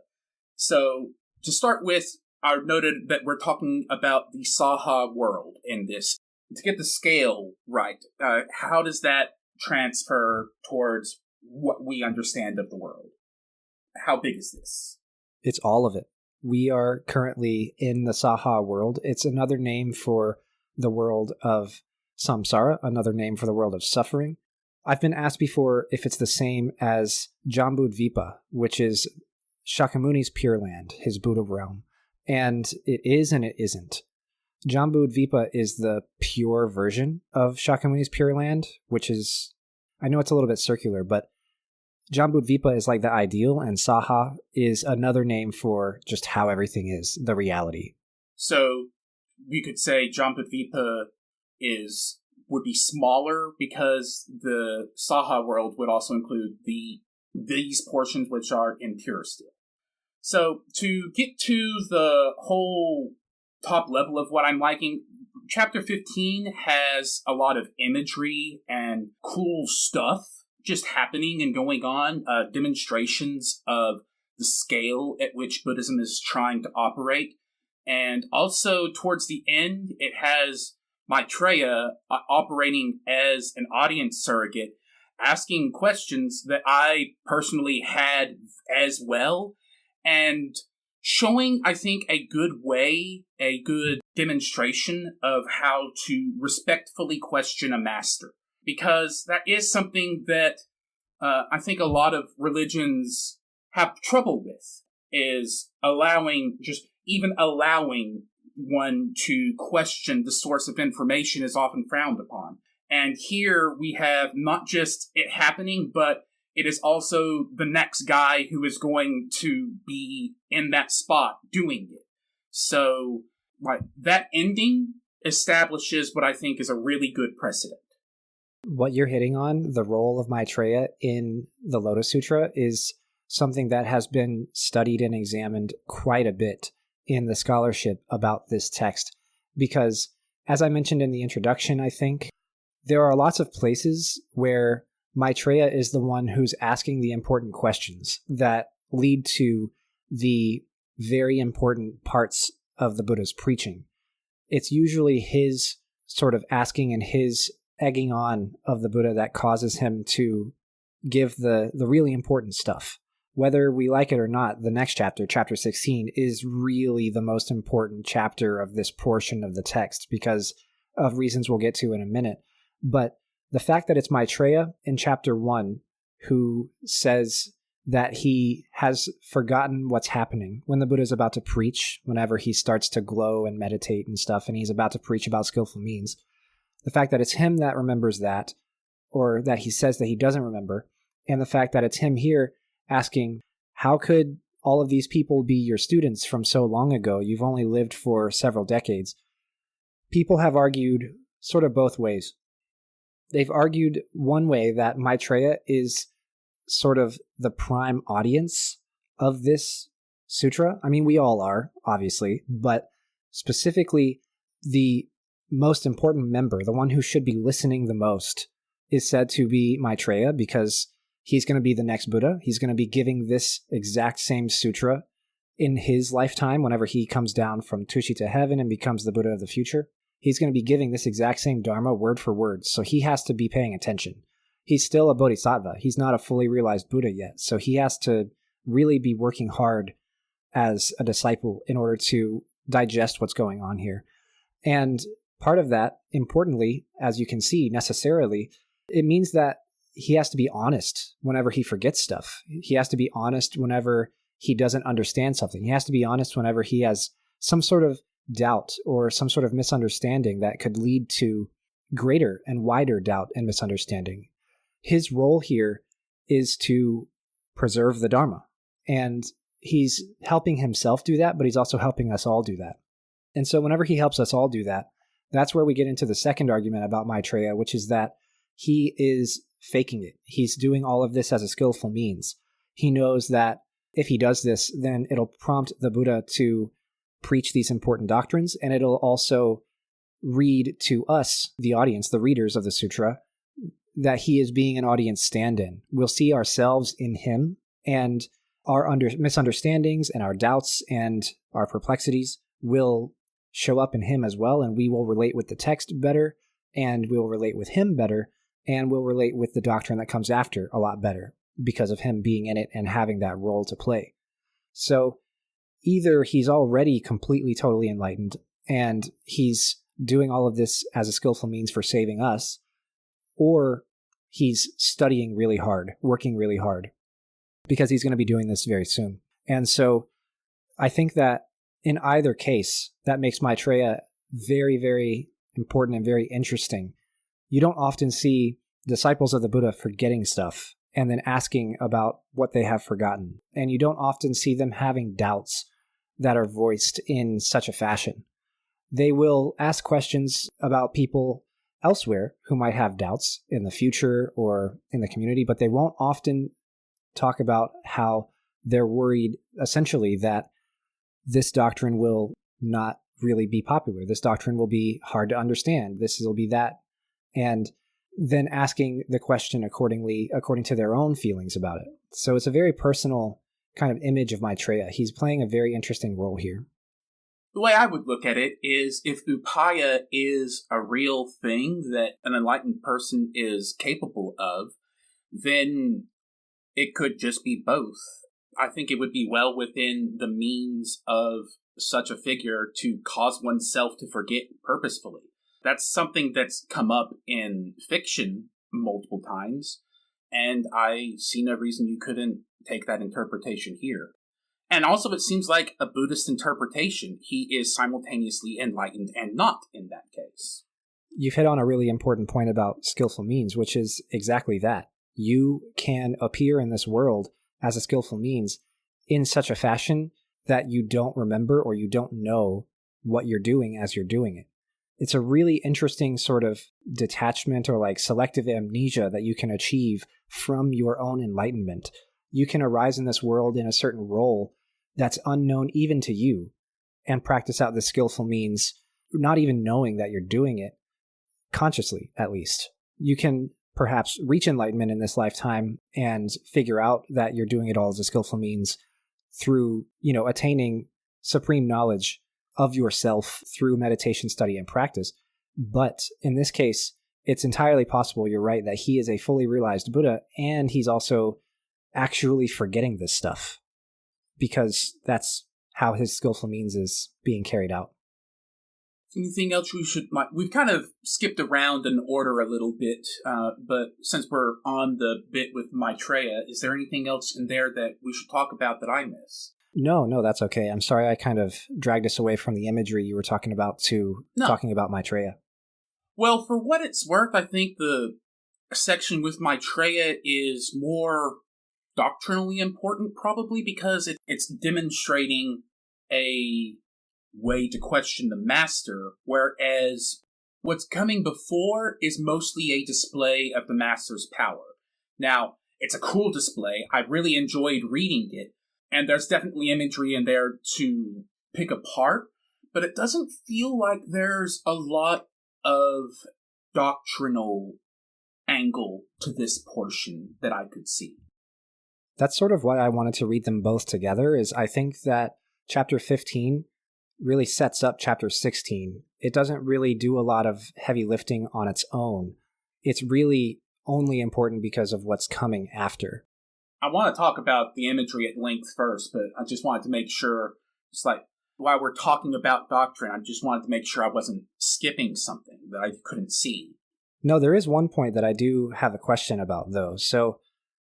So, to start with, I noted that we're talking about the Saha world in this. To get the scale right, how does that transfer towards what we understand of the world? How big is this? It's all of it. We are currently in the Saha world. It's another name for the world of samsara, another name for the world of suffering. I've been asked before if it's the same as Jambudvipa, which is Shakyamuni's Pure Land, his Buddha realm. And it is and it isn't. Jambudvipa is the pure version of Shakyamuni's Pure Land, which is, I know it's a little bit circular, but Jambudvipa is like the ideal, and Saha is another name for just how everything is, the reality. So we could say Jambudvipa would be smaller because the Saha world would also include these portions which are impure still. So to get to the whole top level of what I'm liking, chapter 15 has a lot of imagery and cool stuff just happening and going on, demonstrations of the scale at which Buddhism is trying to operate. And also towards the end, it has Maitreya operating as an audience surrogate, asking questions that I personally had as well. and showing, I think, a good way, a good demonstration of how to respectfully question a master. Because that is something that I think a lot of religions have trouble with, is allowing one to question the source of information is often frowned upon. And here we have not just it happening, but it is also the next guy who is going to be in that spot doing it. So, like, that ending establishes what I think is a really good precedent. What you're hitting on, the role of Maitreya in the Lotus Sutra, is something that has been studied and examined quite a bit in the scholarship about this text. Because, as I mentioned in the introduction, I think, there are lots of places where Maitreya is the one who's asking the important questions that lead to the very important parts of the Buddha's preaching. It's usually his sort of asking and his egging on of the Buddha that causes him to give the really important stuff. Whether we like it or not, the next chapter, chapter 16, is really the most important chapter of this portion of the text because of reasons we'll get to in a minute. But the fact that it's Maitreya in chapter 1 who says that he has forgotten what's happening when the Buddha is about to preach, whenever he starts to glow and meditate and stuff, and he's about to preach about skillful means, the fact that it's him that remembers that, or that he says that he doesn't remember, and the fact that it's him here asking, how could all of these people be your students from so long ago? You've only lived for several decades. People have argued sort of both ways. They've argued one way that Maitreya is sort of the prime audience of this sutra. I mean, we all are, obviously, but specifically the most important member, the one who should be listening the most, is said to be Maitreya because he's going to be the next Buddha. He's going to be giving this exact same sutra in his lifetime whenever he comes down from Tushita heaven and becomes the Buddha of the future. He's going to be giving this exact same Dharma word for word, so he has to be paying attention. He's still a bodhisattva. He's not a fully realized Buddha yet, so he has to really be working hard as a disciple in order to digest what's going on here. And part of that, importantly, as you can see, necessarily, it means that he has to be honest whenever he forgets stuff. He has to be honest whenever he doesn't understand something. He has to be honest whenever he has some sort of doubt or some sort of misunderstanding that could lead to greater and wider doubt and misunderstanding. His role here is to preserve the Dharma. And he's helping himself do that, but he's also helping us all do that. And so whenever he helps us all do that, that's where we get into the second argument about Maitreya, which is that he is faking it. He's doing all of this as a skillful means. He knows that if he does this, then it'll prompt the Buddha to preach these important doctrines, and it'll also read to us, the audience, the readers of the sutra, that he is being an audience stand-in. We'll see ourselves in him, and our misunderstandings and our doubts and our perplexities will show up in him as well, and we will relate with the text better, and we'll relate with him better, and we'll relate with the doctrine that comes after a lot better because of him being in it and having that role to play. So either he's already completely, totally enlightened, and he's doing all of this as a skillful means for saving us, or he's studying really hard, working really hard, because he's going to be doing this very soon. And so I think that in either case, that makes Maitreya very, very important and very interesting. You don't often see disciples of the Buddha forgetting stuff and then asking about what they have forgotten. And you don't often see them having doubts that are voiced in such a fashion. They will ask questions about people elsewhere who might have doubts in the future or in the community, but they won't often talk about how they're worried, essentially, that this doctrine will not really be popular. This doctrine will be hard to understand. This will be that. And then asking the question accordingly, according to their own feelings about it. So it's a very personal kind of image of Maitreya. He's playing a very interesting role here. The way I would look at it is, if upaya is a real thing that an enlightened person is capable of, then it could just be both. I think it would be well within the means of such a figure to cause oneself to forget purposefully. That's something that's come up in fiction multiple times, and I see no reason you couldn't take that interpretation here. And also, it seems like a Buddhist interpretation. He is simultaneously enlightened and not in that case. You've hit on a really important point about skillful means, which is exactly that. You can appear in this world as a skillful means in such a fashion that you don't remember or you don't know what you're doing as you're doing it. It's a really interesting sort of detachment or like selective amnesia that you can achieve from your own enlightenment. You can arise in this world in a certain role that's unknown even to you and practice out the skillful means, not even knowing that you're doing it, consciously at least. You can perhaps reach enlightenment in this lifetime and figure out that you're doing it all as a skillful means through, attaining supreme knowledge of yourself through meditation, study, and practice. But in this case, it's entirely possible, you're right, that he is a fully realized Buddha, and he's also actually forgetting this stuff because that's how his skillful means is being carried out. Anything else we've kind of skipped around in order a little bit, but since we're on the bit with Maitreya, is there anything else in there that we should talk about that I missed? No, that's okay. I'm sorry I kind of dragged us away from the imagery you were talking about to talking about Maitreya. Well, for what it's worth, I think the section with Maitreya is more doctrinally important, probably because it's demonstrating a way to question the master, whereas what's coming before is mostly a display of the master's power. Now, it's a cool display. I really enjoyed reading it, and there's definitely imagery in there to pick apart, but it doesn't feel like there's a lot of doctrinal angle to this portion that I could see. That's sort of why I wanted to read them both together, is I think that chapter 15 really sets up chapter 16. It doesn't really do a lot of heavy lifting on its own. It's really only important because of what's coming after. I want to talk about the imagery at length first, but I just wanted to make sure, it's like, while we're talking about doctrine, I just wanted to make sure I wasn't skipping something that I couldn't see. No, there is one point that I do have a question about, though. So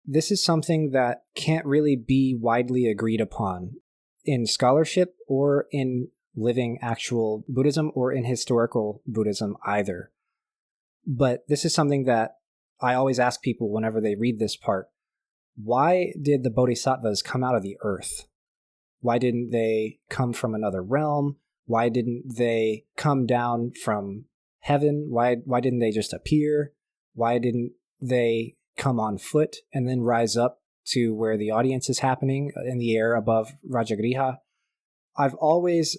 this is something that can't really be widely agreed upon in scholarship or in living actual Buddhism or in historical Buddhism either. But this is something that I always ask people whenever they read this part. Why did the bodhisattvas come out of the earth? Why didn't they come from another realm? Why didn't they come down from heaven? Why didn't they just appear? Why didn't they come on foot and then rise up to where the audience is happening in the air above Rajagriha? I've always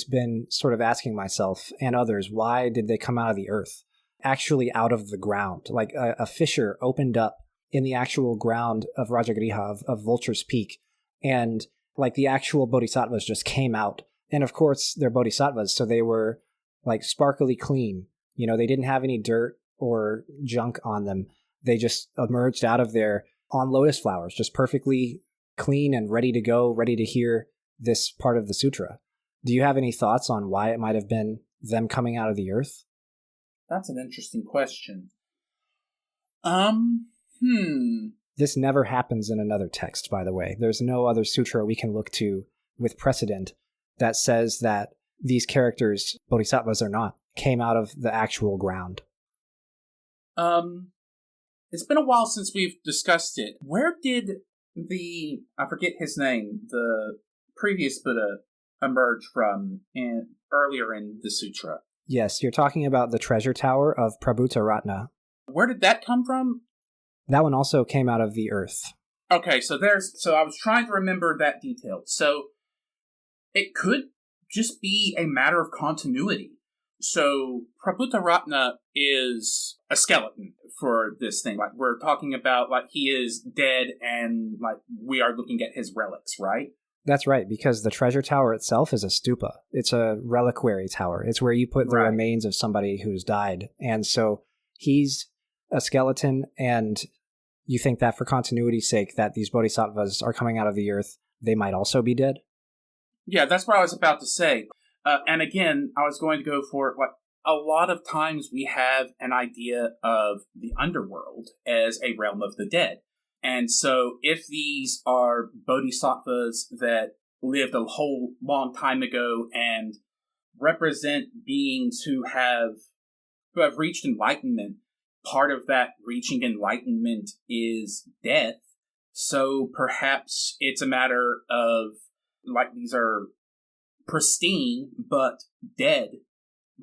been sort of asking myself and others, why did they come out of the earth? Actually out of the ground. Like a fissure opened up in the actual ground of Rajagriha, of Vulture's Peak, and like the actual bodhisattvas just came out. And of course, they're bodhisattvas, so they were like sparkly clean. They didn't have any dirt or junk on them. They just emerged out of there on lotus flowers, just perfectly clean and ready to go, ready to hear this part of the sutra. Do you have any thoughts on why it might have been them coming out of the earth? That's an interesting question. This never happens in another text, by the way. There's no other sutra we can look to with precedent that says that these characters, bodhisattvas or not, came out of the actual ground. It's been a while since we've discussed it. Where did I forget his name, the previous Buddha emerge from earlier in the sutra? Yes, you're talking about the treasure tower of Prabhutaratna. Where did that come from? That one also came out of the earth. Okay, so I was trying to remember that detail. So it could just be a matter of continuity. So Prabhutaratna is a skeleton for this thing. Like, we're talking about, like, he is dead and, like, we are looking at his relics, right? That's right, because the treasure tower itself is a stupa. It's a reliquary tower. It's where you put the remains of somebody who's died. And so he's a skeleton, and you think that for continuity's sake, that these bodhisattvas are coming out of the earth, they might also be dead? Yeah, that's what I was about to say. And again, I was going to go for like a lot of times we have an idea of the underworld as a realm of the dead. And so if these are bodhisattvas that lived a whole long time ago and represent beings who have reached enlightenment, part of that reaching enlightenment is death. So perhaps it's a matter of, like, these are pristine but dead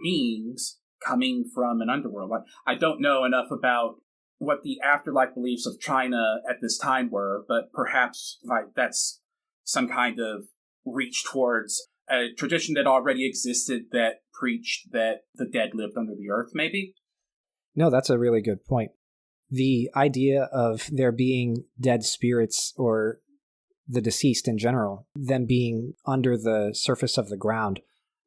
beings coming from an underworld. Like, I don't know enough about what the afterlife beliefs of China at this time were, but perhaps like that's some kind of reach towards a tradition that already existed that preached that the dead lived under the earth, maybe? No, that's a really good point. The idea of there being dead spirits or the deceased in general, them being under the surface of the ground,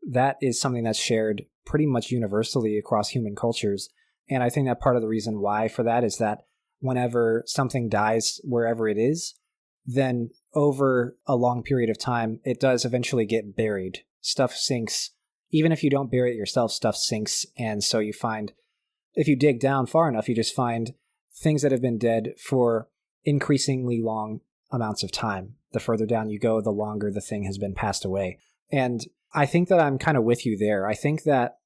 that is something that's shared pretty much universally across human cultures. And I think that part of the reason why for that is that whenever something dies wherever it is, then over a long period of time, it does eventually get buried. Stuff sinks. Even if you don't bury it yourself, stuff sinks. And so you find, if you dig down far enough, you just find things that have been dead for increasingly long amounts of time. The further down you go, the longer the thing has been passed away. And I think that I'm kind of with you there. I think that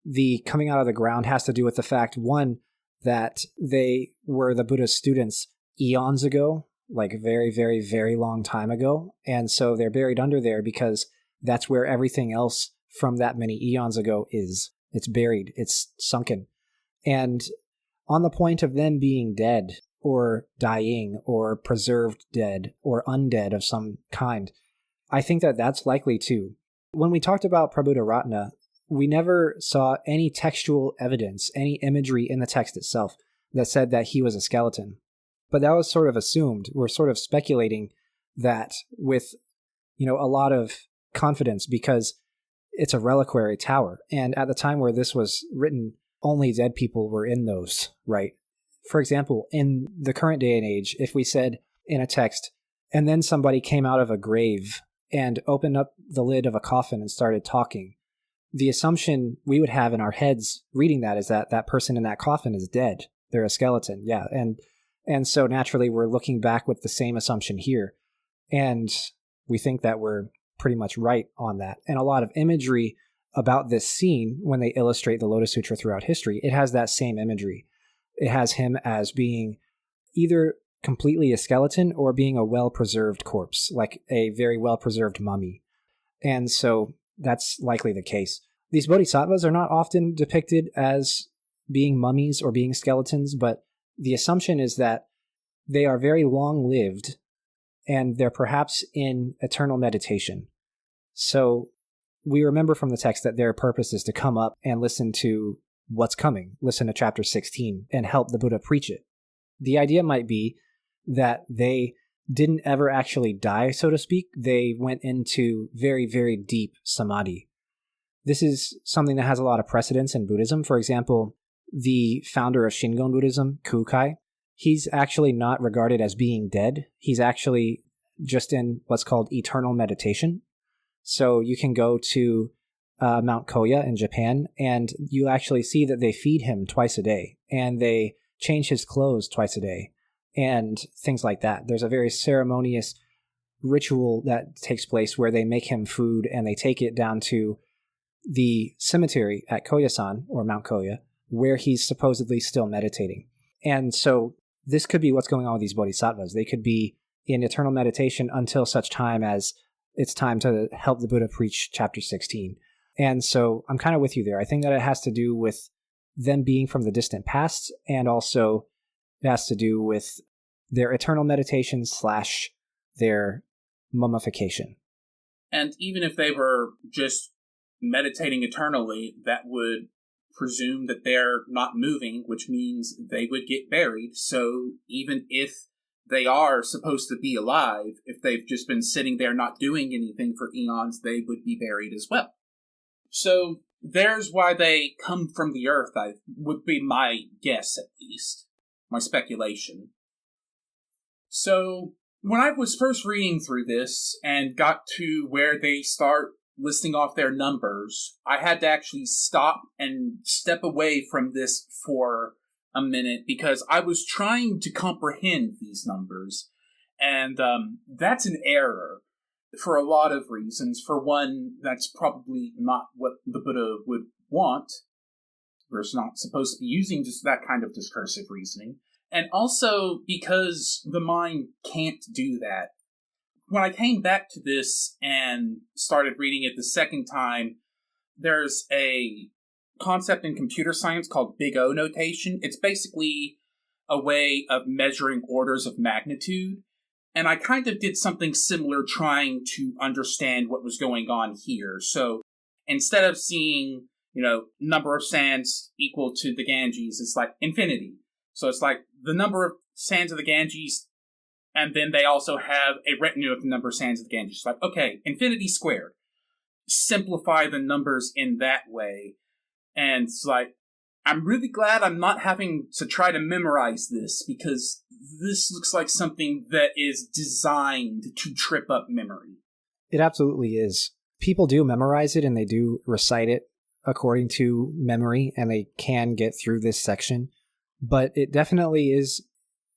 the coming out of the ground has to do with the fact, one, that they were the Buddha's students eons ago, like very, very, very long time ago. And so they're buried under there because that's where everything else from that many eons ago is. It's buried. It's sunken. And on the point of them being dead or dying or preserved dead or undead of some kind, I think that that's likely too. When we talked about Prabhudaratna, we never saw any textual evidence, any imagery in the text itself that said that he was a skeleton. But that was sort of assumed. We're sort of speculating that with, a lot of confidence because it's a reliquary tower. And at the time where this was written, only dead people were in those, right? For example, in the current day and age, if we said in a text, and then somebody came out of a grave and opened up the lid of a coffin and started talking, the assumption we would have in our heads reading that is that that person in that coffin is dead. They're a skeleton, yeah. And so naturally we're looking back with the same assumption here. And we think that we're pretty much right on that. And a lot of imagery about this scene, when they illustrate the Lotus Sutra throughout history, it has that same imagery. It has him as being either completely a skeleton or being a well-preserved corpse, like a very well-preserved mummy. And so that's likely the case. These bodhisattvas are not often depicted as being mummies or being skeletons, but the assumption is that they are very long-lived and they're perhaps in eternal meditation. So we remember from the text that their purpose is to come up and listen to what's coming, listen to chapter 16, and help the Buddha preach it. The idea might be that they didn't ever actually die, so to speak. They went into very, very deep samadhi. This is something that has a lot of precedence in Buddhism. For example, the founder of Shingon Buddhism, Kukai, he's actually not regarded as being dead. He's actually just in what's called eternal meditation. So you can go to Mount Koya in Japan, and you actually see that they feed him twice a day, and they change his clothes twice a day, and things like that. There's a very ceremonious ritual that takes place where they make him food, and they take it down to the cemetery at Koyasan, or Mount Koya, where he's supposedly still meditating. And so this could be what's going on with these bodhisattvas. They could be in eternal meditation until such time as it's time to help the Buddha preach chapter 16. And so I'm kind of with you there. I think that it has to do with them being from the distant past, and also it has to do with their eternal meditation / their mummification. And even if they were just meditating eternally, that would presume that they're not moving, which means they would get buried. So even if they are supposed to be alive, if they've just been sitting there not doing anything for eons, they would be buried as well. So there's why they come from the earth, would be my guess at least, my speculation. So, when I was first reading through this and got to where they start listing off their numbers, I had to actually stop and step away from this for a minute because I was trying to comprehend these numbers. And that's an error for a lot of reasons. For one, that's probably not what the Buddha would want. We're not supposed to be using just that kind of discursive reasoning. And also because the mind can't do that. When I came back to this and started reading it the second time, there's a concept in computer science called Big O notation. It's basically a way of measuring orders of magnitude. And I kind of did something similar trying to understand what was going on here. So instead of seeing, number of sands equal to the Ganges, it's like infinity. So it's like the number of sands of the Ganges, and then they also have a retinue of the number of sands of the Ganges. It's like, okay, infinity squared. Simplify the numbers in that way. And it's like, I'm really glad I'm not having to try to memorize this, because this looks like something that is designed to trip up memory. It absolutely is. People do memorize it and they do recite it according to memory, and they can get through this section, but it definitely is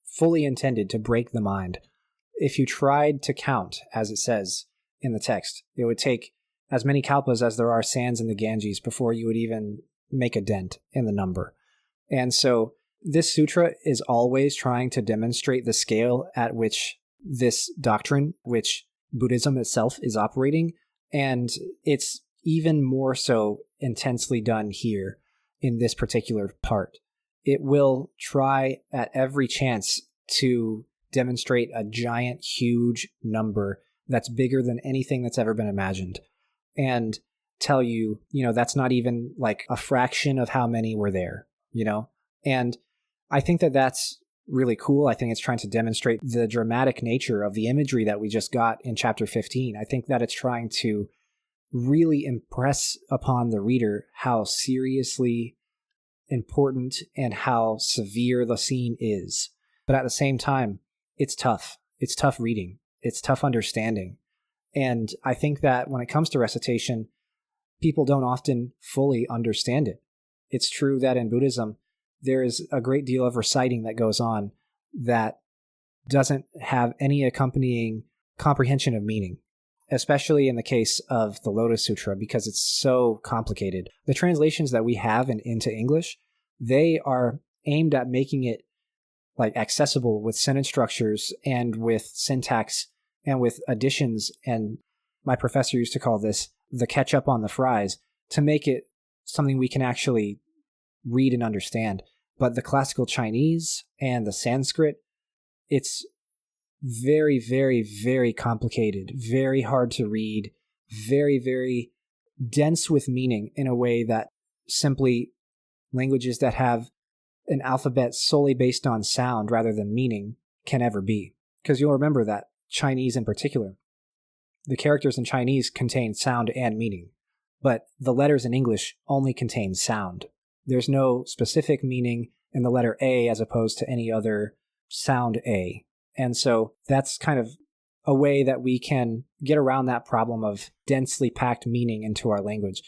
fully intended to break the mind. If you tried to count, as it says in the text, it would take as many kalpas as there are sands in the Ganges before you would even make a dent in the number. And so this sutra is always trying to demonstrate the scale at which this doctrine, which Buddhism itself is operating, and it's even more so intensely done here in this particular part. It will try at every chance to demonstrate a giant, huge number that's bigger than anything that's ever been imagined, and tell you, that's not even like a fraction of how many were there, And I think that that's really cool. I think it's trying to demonstrate the dramatic nature of the imagery that we just got in chapter 15. I think that it's trying to really impress upon the reader how seriously important and how severe the scene is. But at the same time, it's tough. It's tough reading. It's tough understanding. And I think that when it comes to recitation, people don't often fully understand it. It's true that in Buddhism, there is a great deal of reciting that goes on that doesn't have any accompanying comprehension of meaning, especially in the case of the Lotus Sutra, because it's so complicated. The translations that we have into English, they are aimed at making it like accessible with sentence structures and with syntax and with additions. And my professor used to call this the ketchup on the fries, to make it something we can actually read and understand. But the classical Chinese and the Sanskrit, it's very, very, very complicated, very hard to read, very, very dense with meaning in a way that simply languages that have an alphabet solely based on sound rather than meaning can ever be. Because you'll remember that Chinese in particular, the characters in Chinese contain sound and meaning, but the letters in English only contain sound. There's no specific meaning in the letter A as opposed to any other sound A. And so that's kind of a way that we can get around that problem of densely packed meaning into our language.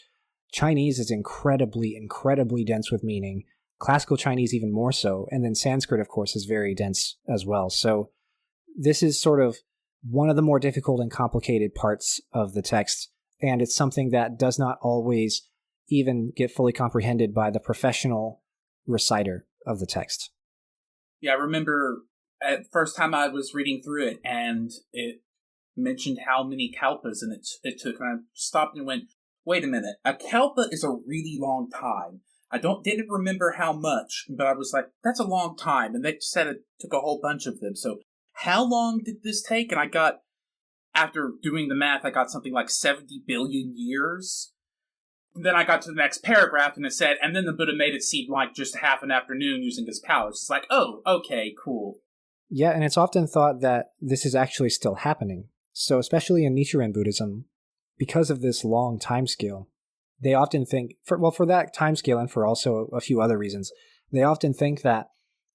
Chinese is incredibly, incredibly dense with meaning. Classical Chinese even more so. And then Sanskrit, of course, is very dense as well. So this is sort of one of the more difficult and complicated parts of the text. And it's something that does not always even get fully comprehended by the professional reciter of the text. Yeah, I remember at the first time I was reading through it, and it mentioned how many kalpas and it took, and I stopped and went, wait a minute, a kalpa is a really long time. I didn't remember how much, but I was like, that's a long time, and they said it took a whole bunch of them. So how long did this take? And after doing the math, I got something like 70 billion years. And then I got to the next paragraph, and it said, and then the Buddha made it seem like just half an afternoon using his powers. It's like, oh, okay, cool. Yeah, and it's often thought that this is actually still happening. So especially in Nichiren Buddhism, because of this long time scale, they often think, for that time scale and for also a few other reasons, they often think that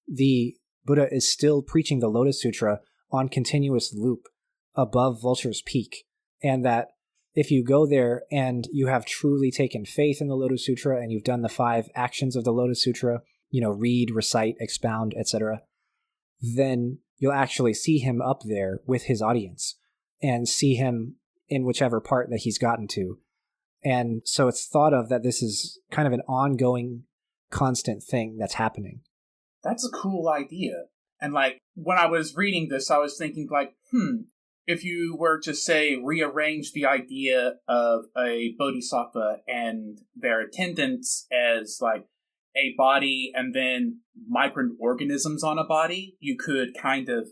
the Buddha is still preaching the Lotus Sutra on continuous loop above Vulture's Peak, and that if you go there and you have truly taken faith in the Lotus Sutra and you've done the 5 actions of the Lotus Sutra, read, recite, expound, etc., then you'll actually see him up there with his audience and see him in whichever part that he's gotten to. And so it's thought of that this is kind of an ongoing, constant thing that's happening. That's a cool idea. And when I was reading this, I was thinking if you were to say rearrange the idea of a bodhisattva and their attendants as a body and then microorganisms on a body, you could kind of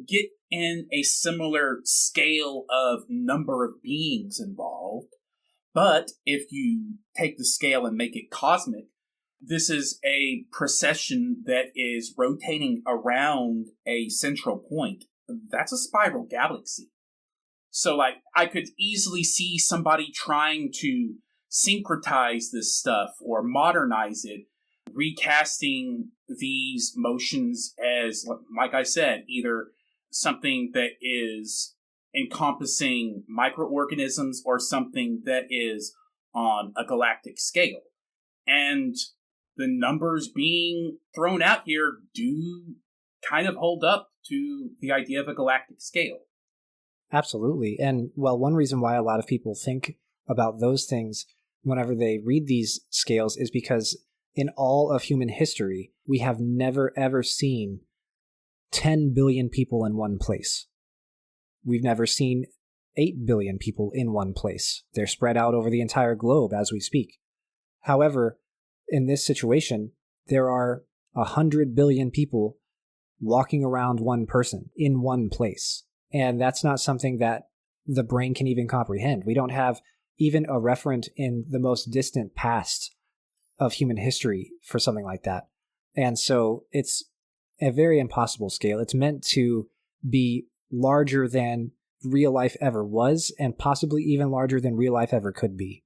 get in a similar scale of number of beings involved. But if you take the scale and make it cosmic, this is a procession that is rotating around a central point. That's a spiral galaxy. So, I could easily see somebody trying to syncretize this stuff or modernize it, recasting these motions as, like I said, either something that is encompassing microorganisms or something that is on a galactic scale. And the numbers being thrown out here do kind of hold up to the idea of a galactic scale. Absolutely. And one reason why a lot of people think about those things whenever they read these scales is because in all of human history, we have never ever seen 10 billion people in one place. We've never seen 8 billion people in one place. They're spread out over the entire globe as we speak. However, in this situation, there are 100 billion people walking around one person in one place. And that's not something that the brain can even comprehend. We don't have even a referent in the most distant past of human history for something like that. And so it's a very impossible scale. It's meant to be larger than real life ever was, and possibly even larger than real life ever could be.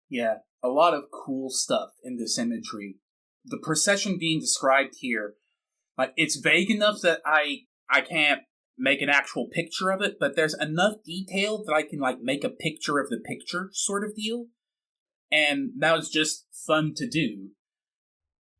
Yeah, a lot of cool stuff in this imagery. The procession being described here, it's vague enough that I can't make an actual picture of it, but there's enough detail that I can make a picture of the picture sort of deal. And that was just fun to do.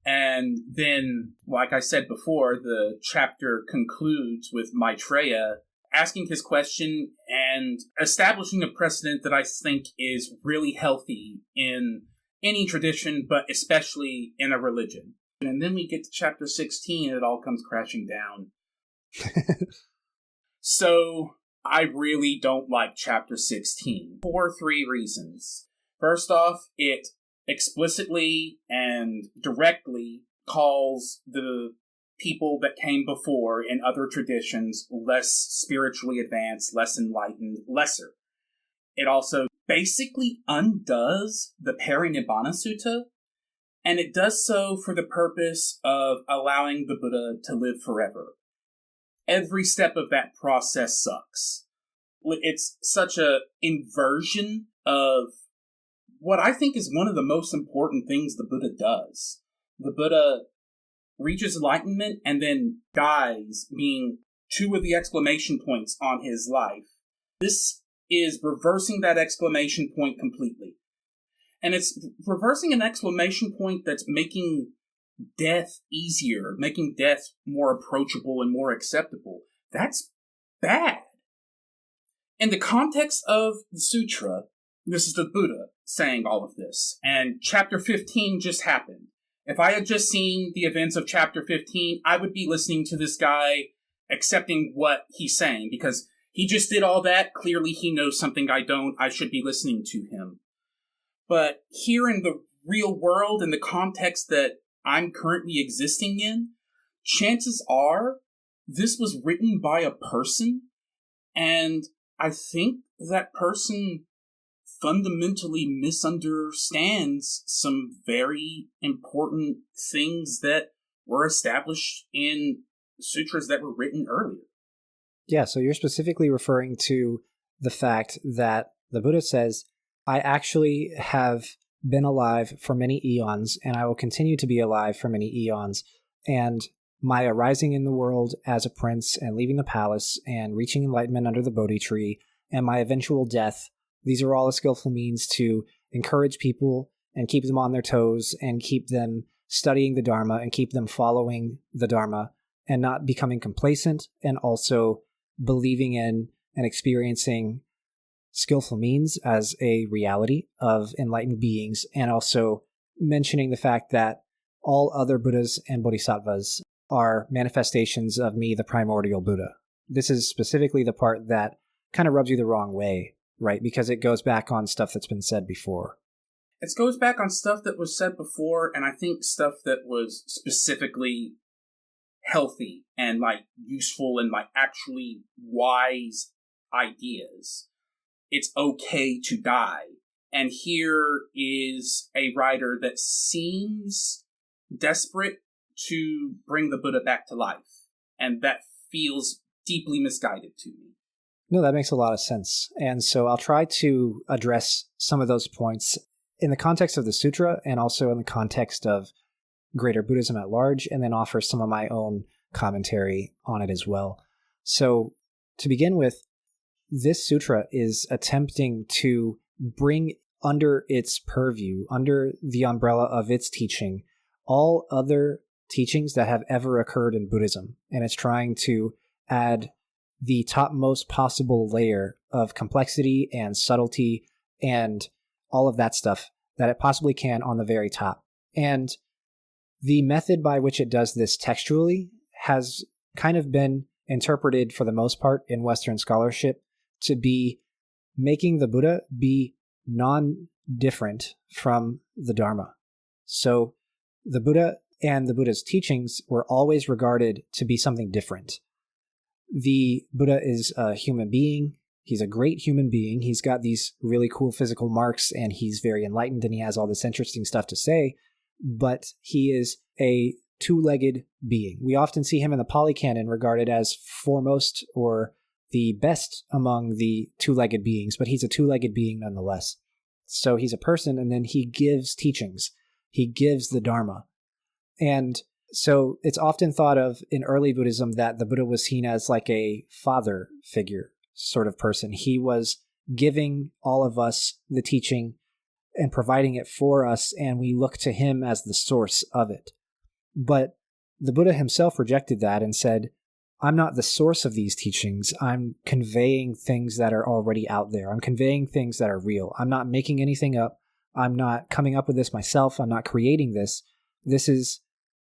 And then, like I said before, the chapter concludes with Maitreya asking his question and establishing a precedent that I think is really healthy in any tradition, but especially in a religion. And then we get to chapter 16 and it all comes crashing down. So, I really don't like chapter 16 for 3 reasons. First off, it explicitly and directly calls the people that came before in other traditions less spiritually advanced, less enlightened, lesser. It also basically undoes the Parinibbana Sutta, and it does so for the purpose of allowing the Buddha to live forever. Every step of that process sucks. It's such a inversion of what I think is one of the most important things the Buddha does. The Buddha reaches enlightenment and then dies, being 2 of the exclamation points on his life. This is reversing that exclamation point completely. And it's reversing an exclamation point that's making death easier, making death more approachable and more acceptable. That's bad. In the context of the sutra, this is the Buddha saying all of this, and chapter 15 just happened. If I had just seen the events of chapter 15, I would be listening to this guy, accepting what he's saying, because he just did all that. Clearly he knows something I don't. I should be listening to him. But here in the real world, in the context that I'm currently existing in, chances are this was written by a person, and I think that person fundamentally misunderstands some very important things that were established in sutras that were written earlier. Yeah, so you're specifically referring to the fact that the Buddha says, I actually have been alive for many eons, and I will continue to be alive for many eons. And my arising in the world as a prince and leaving the palace and reaching enlightenment under the Bodhi tree, and my eventual death, these are all a skillful means to encourage people and keep them on their toes and keep them studying the Dharma and keep them following the Dharma and not becoming complacent, and also believing in and experiencing skillful means as a reality of enlightened beings, and also mentioning the fact that all other Buddhas and Bodhisattvas are manifestations of me, the primordial Buddha. This is specifically the part that kind of rubs you the wrong way, right? Because it goes back on stuff that's been said before. It goes back on stuff that was said before, and I think stuff that was specifically healthy and useful and actually wise ideas. It's okay to die. And here is a writer that seems desperate to bring the Buddha back to life. And that feels deeply misguided to me. No, that makes a lot of sense. And so I'll try to address some of those points in the context of the sutra and also in the context of greater Buddhism at large, and then offer some of my own commentary on it as well. So to begin with, this sutra is attempting to bring under its purview, under the umbrella of its teaching, all other teachings that have ever occurred in Buddhism. And it's trying to add the topmost possible layer of complexity and subtlety and all of that stuff that it possibly can on the very top. And the method by which it does this textually has kind of been interpreted for the most part in Western scholarship to be making the Buddha be non-different from the Dharma. So the Buddha and the Buddha's teachings were always regarded to be something different. The Buddha is a human being. He's a great human being. He's got these really cool physical marks, and he's very enlightened, and he has all this interesting stuff to say, but he is a two-legged being. We often see him in the Pali Canon regarded as foremost or the best among the two-legged beings, but he's a two-legged being nonetheless. So he's a person, and then he gives teachings. He gives the Dharma. And so it's often thought of in early Buddhism that the Buddha was seen as like a father figure sort of person. He was giving all of us the teaching and providing it for us, and we look to him as the source of it. But the Buddha himself rejected that and said, I'm not the source of these teachings. I'm conveying things that are already out there. I'm conveying things that are real. I'm not making anything up. I'm not coming up with this myself. I'm not creating this. This is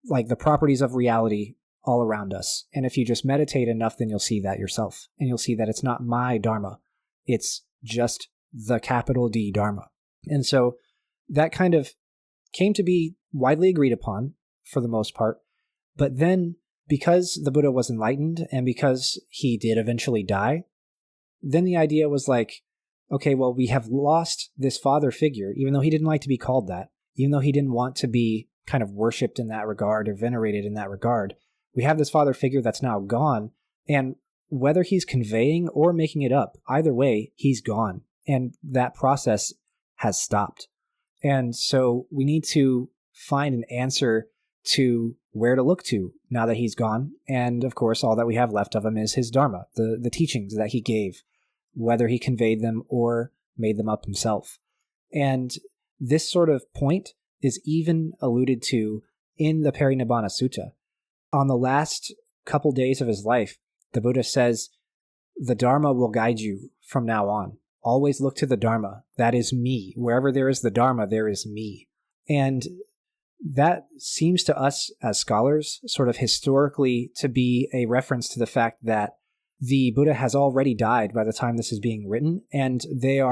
like the properties of reality all around us. And if you just meditate enough, then you'll see that yourself. And you'll see that it's not my Dharma. It's just the capital D Dharma. And so that kind of came to be widely agreed upon for the most part. But then because the Buddha was enlightened and because he did eventually die, then the idea was like, okay, well, we have lost this father figure, even though he didn't like to be called that, even though he didn't want to be kind of worshipped in that regard or venerated in that regard. We have this father figure that's now gone, and whether he's conveying or making it up, either way, he's gone, and that process has stopped. And so we need to find an answer to where to look to now that he's gone. And of course, all that we have left of him is his Dharma, the teachings that he gave, whether he conveyed them or made them up himself. And this sort of point is even alluded to in the Parinibbana Sutta. On the last couple days of his life, the Buddha says, the Dharma will guide you from now on. Always look to the Dharma. That is me. Wherever there is the Dharma, there is me. And that seems to us as scholars sort of historically to be a reference to the fact that the Buddha has already died by the time this is being written, and the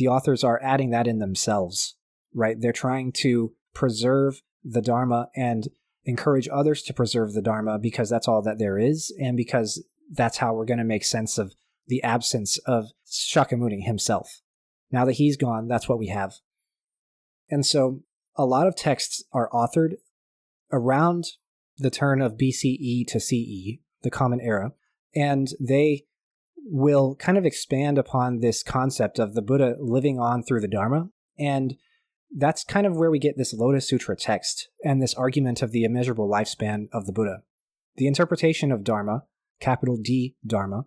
authors are adding that in themselves, right? They're trying to preserve the Dharma and encourage others to preserve the Dharma because that's all that there is, and because that's how we're going to make sense of the absence of Shakyamuni himself. Now that he's gone, that's what we have. And so a lot of texts are authored around the turn of BCE to CE, the Common Era, and they will kind of expand upon this concept of the Buddha living on through the Dharma. And that's kind of where we get this Lotus Sutra text and this argument of the immeasurable lifespan of the Buddha. The interpretation of Dharma, capital D Dharma,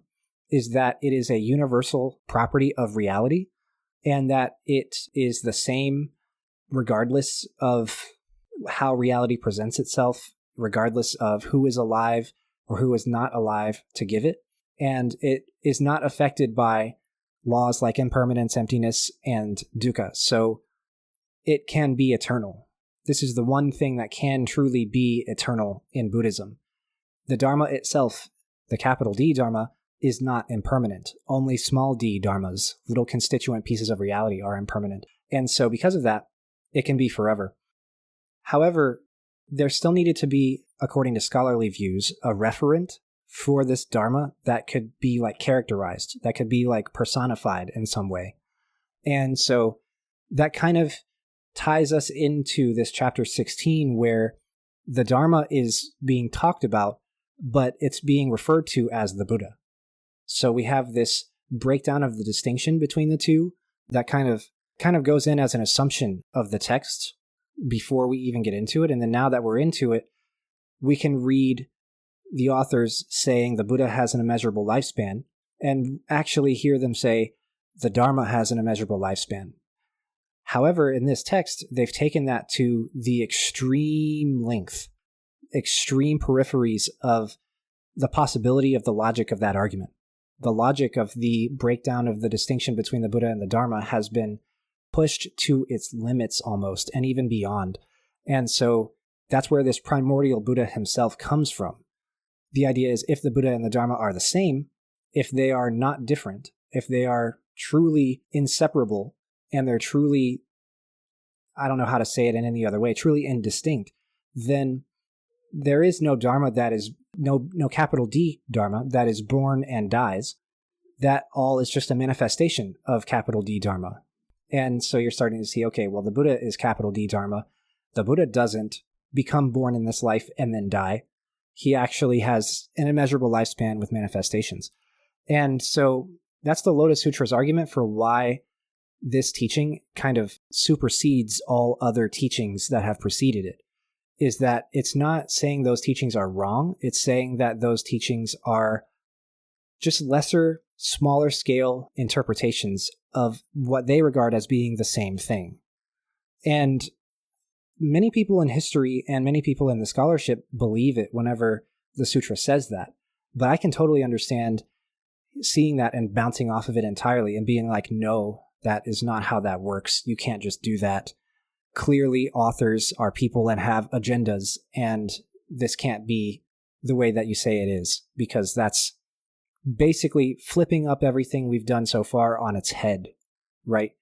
is that it is a universal property of reality and that it is the same regardless of how reality presents itself, regardless of who is alive or who is not alive to give it. And it is not affected by laws like impermanence, emptiness, and dukkha. So it can be eternal. This is the one thing that can truly be eternal in Buddhism. The Dharma itself, the capital D Dharma, is not impermanent. Only small d dharmas, little constituent pieces of reality, are impermanent. And so because of that, it can be forever. However, there still needed to be, according to scholarly views, a referent for this Dharma that could be like characterized, that could be like personified in some way. And so that kind of ties us into this chapter 16 where the Dharma is being talked about, but it's being referred to as the Buddha. So we have this breakdown of the distinction between the two that kind of goes in as an assumption of the text before we even get into it. And then now that we're into it, we can read the authors saying the Buddha has an immeasurable lifespan and actually hear them say the Dharma has an immeasurable lifespan. However, in this text, they've taken that to the extreme length, extreme peripheries of the possibility of the logic of that argument. The logic of the breakdown of the distinction between the Buddha and the Dharma has been pushed to its limits almost, and even beyond. And so that's where this primordial Buddha himself comes from. The idea is if the Buddha and the Dharma are the same, if they are not different, if they are truly inseparable, and they're truly, I don't know how to say it in any other way, truly indistinct, then there is no Dharma that is, no capital D Dharma that is born and dies. That all is just a manifestation of capital D Dharma. And so you're starting to see, okay, well, the Buddha is capital D Dharma. The Buddha doesn't become born in this life and then die. He actually has an immeasurable lifespan with manifestations. And so that's the Lotus Sutra's argument for why this teaching kind of supersedes all other teachings that have preceded it, is that it's not saying those teachings are wrong. It's saying that those teachings are just lesser, smaller scale interpretations of what they regard as being the same thing. And many people in history and many people in the scholarship believe it whenever the sutra says that. But I can totally understand seeing that and bouncing off of it entirely and being like, no, that is not how that works. You can't just do that. Clearly, authors are people and have agendas, and this can't be the way that you say it is, because that's basically flipping up everything we've done so far on its head, right?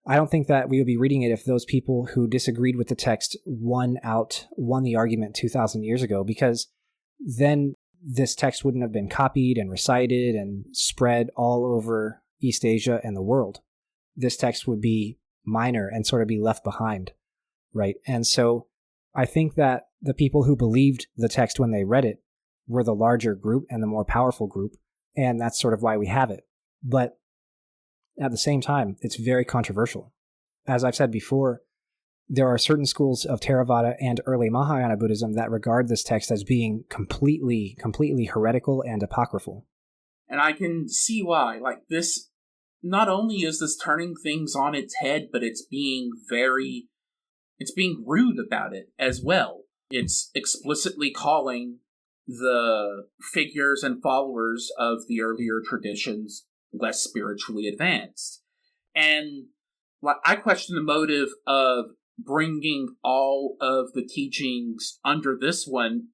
I don't think that we would be reading it if those people who disagreed with the text won the argument 2,000 years ago, because then this text wouldn't have been copied and recited and spread all over East Asia and the world. This text would be minor and sort of be left behind, right? And so I think that the people who believed the text when they read it were the larger group and the more powerful group, and that's sort of why we have it. But at the same time, it's very controversial. As I've said before, there are certain schools of Theravada and early Mahayana Buddhism that regard this text as being completely heretical and apocryphal. And I can see why. Like, this, not only is this turning things on its head, but it's being rude about it as well. It's explicitly calling the figures and followers of the earlier traditions less spiritually advanced. And I question the motive of bringing all of the teachings under this one.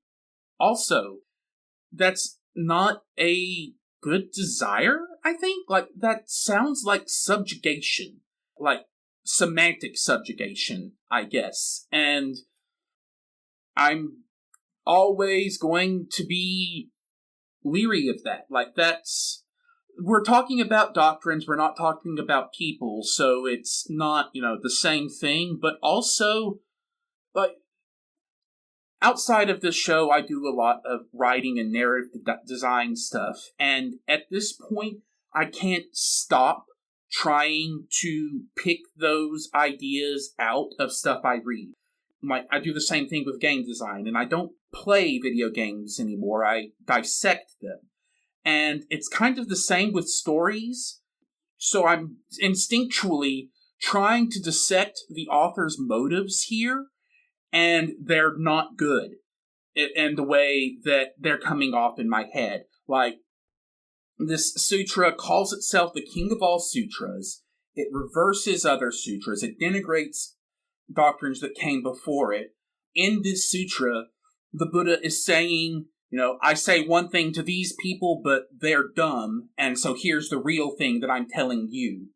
Also, that's not a good desire, I think. Like, that sounds like subjugation, like semantic subjugation, I guess. And I'm always going to be leery of that. Like, we're talking about doctrines, we're not talking about people, so it's not, the same thing. But also, like, outside of this show, I do a lot of writing and narrative design stuff, and at this point, I can't stop trying to pick those ideas out of stuff I read. I do the same thing with game design, and I don't play video games anymore. I dissect them. And it's kind of the same with stories. So I'm instinctually trying to dissect the author's motives here, and they're not good in the way that they're coming off in my head. Like, this sutra calls itself the king of all sutras. It reverses other sutras. It denigrates doctrines that came before it. In this sutra, the Buddha is saying, I say one thing to these people, but they're dumb, and so here's the real thing that I'm telling you.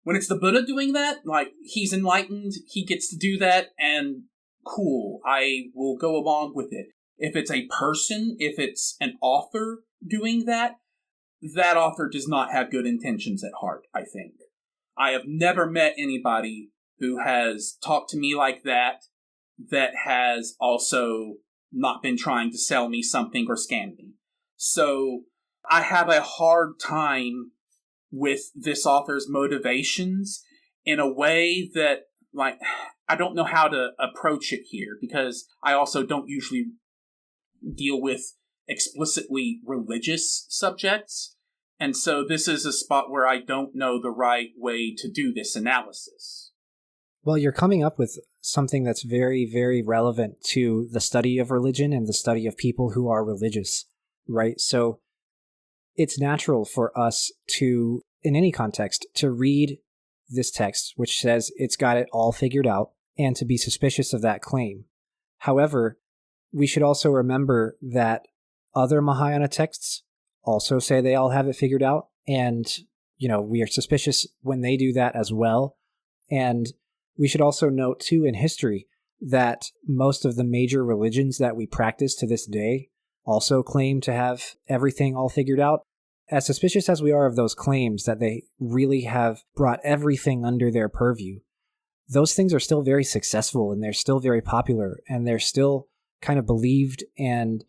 When it's the Buddha doing that, like, he's enlightened, he gets to do that, and cool, I will go along with it. If it's a person, if it's an author doing that, that author does not have good intentions at heart, I think. I have never met anybody who has talked to me like that has also not been trying to sell me something or scam me. So I have a hard time with this author's motivations in a way that, like, I don't know how to approach it here, because I also don't usually deal with explicitly religious subjects. And so this is a spot where I don't know the right way to do this analysis. Well, you're coming up with something that's very, very relevant to the study of religion and the study of people who are religious, right? So it's natural for us to, in any context, to read this text, which says it's got it all figured out, and to be suspicious of that claim. However, we should also remember that other Mahayana texts also say they all have it figured out, and, we are suspicious when they do that as well. And we should also note, too, in history, that most of the major religions that we practice to this day also claim to have everything all figured out. As suspicious as we are of those claims that they really have brought everything under their purview, those things are still very successful, and they're still very popular, and they're still kind of believed and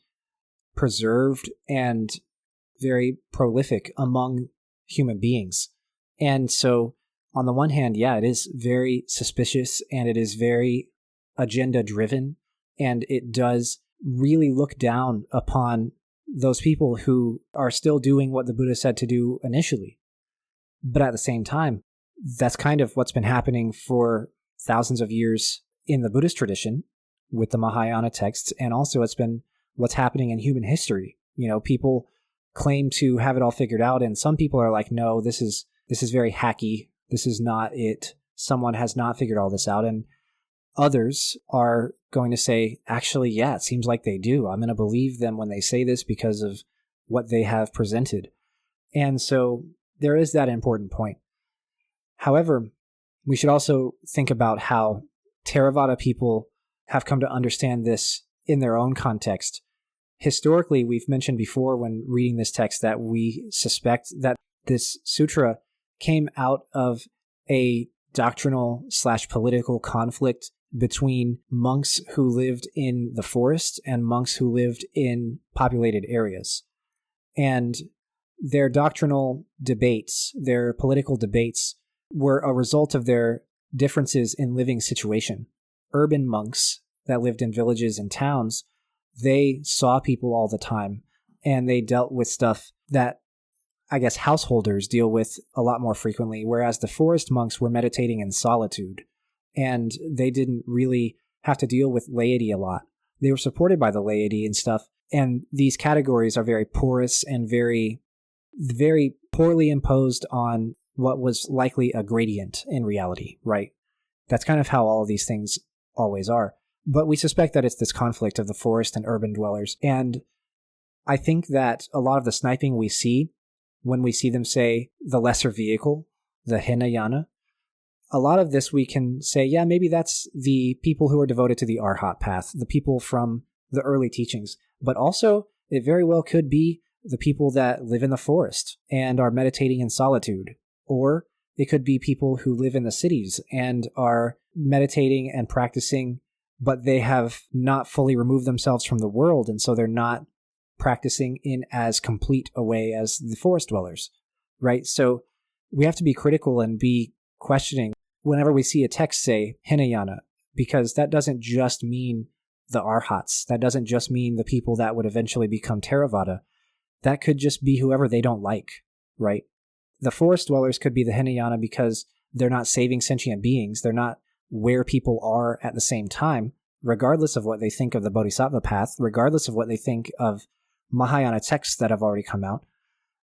preserved and very prolific among human beings. And so, on the one hand, yeah, it is very suspicious, and it is very agenda-driven, and it does really look down upon those people who are still doing what the Buddha said to do initially. But at the same time, that's kind of what's been happening for thousands of years in the Buddhist tradition with the Mahayana texts, and also it's been what's happening in human history. People claim to have it all figured out, and some people are like, no, this is very hacky. This is not it. Someone has not figured all this out. And others are going to say, actually, yeah, it seems like they do. I'm going to believe them when they say this because of what they have presented. And so there is that important point. However, we should also think about how Theravada people have come to understand this in their own context. Historically, we've mentioned before when reading this text that we suspect that this sutra came out of a doctrinal/political conflict between monks who lived in the forest and monks who lived in populated areas. And their doctrinal debates, their political debates, were a result of their differences in living situation. Urban monks that lived in villages and towns, they saw people all the time, and they dealt with stuff that I guess householders deal with a lot more frequently, whereas the forest monks were meditating in solitude, and they didn't really have to deal with laity a lot. They were supported by the laity and stuff, and these categories are very porous and very, very poorly imposed on what was likely a gradient in reality, right? That's kind of how all of these things always are. But we suspect that it's this conflict of the forest and urban dwellers, and I think that a lot of the sniping we see, when we see them say the lesser vehicle, the Hinayana, a lot of this we can say, yeah, maybe that's the people who are devoted to the Arhat path, the people from the early teachings. But also, it very well could be the people that live in the forest and are meditating in solitude. Or it could be people who live in the cities and are meditating and practicing, but they have not fully removed themselves from the world, and so they're not practicing in as complete a way as the forest dwellers, right? So we have to be critical and be questioning whenever we see a text say Hinayana, because that doesn't just mean the Arhats. That doesn't just mean the people that would eventually become Theravada. That could just be whoever they don't like, right? The forest dwellers could be the Hinayana because they're not saving sentient beings. They're not where people are at the same time, regardless of what they think of the Bodhisattva path, regardless of what they think of Mahayana texts that have already come out.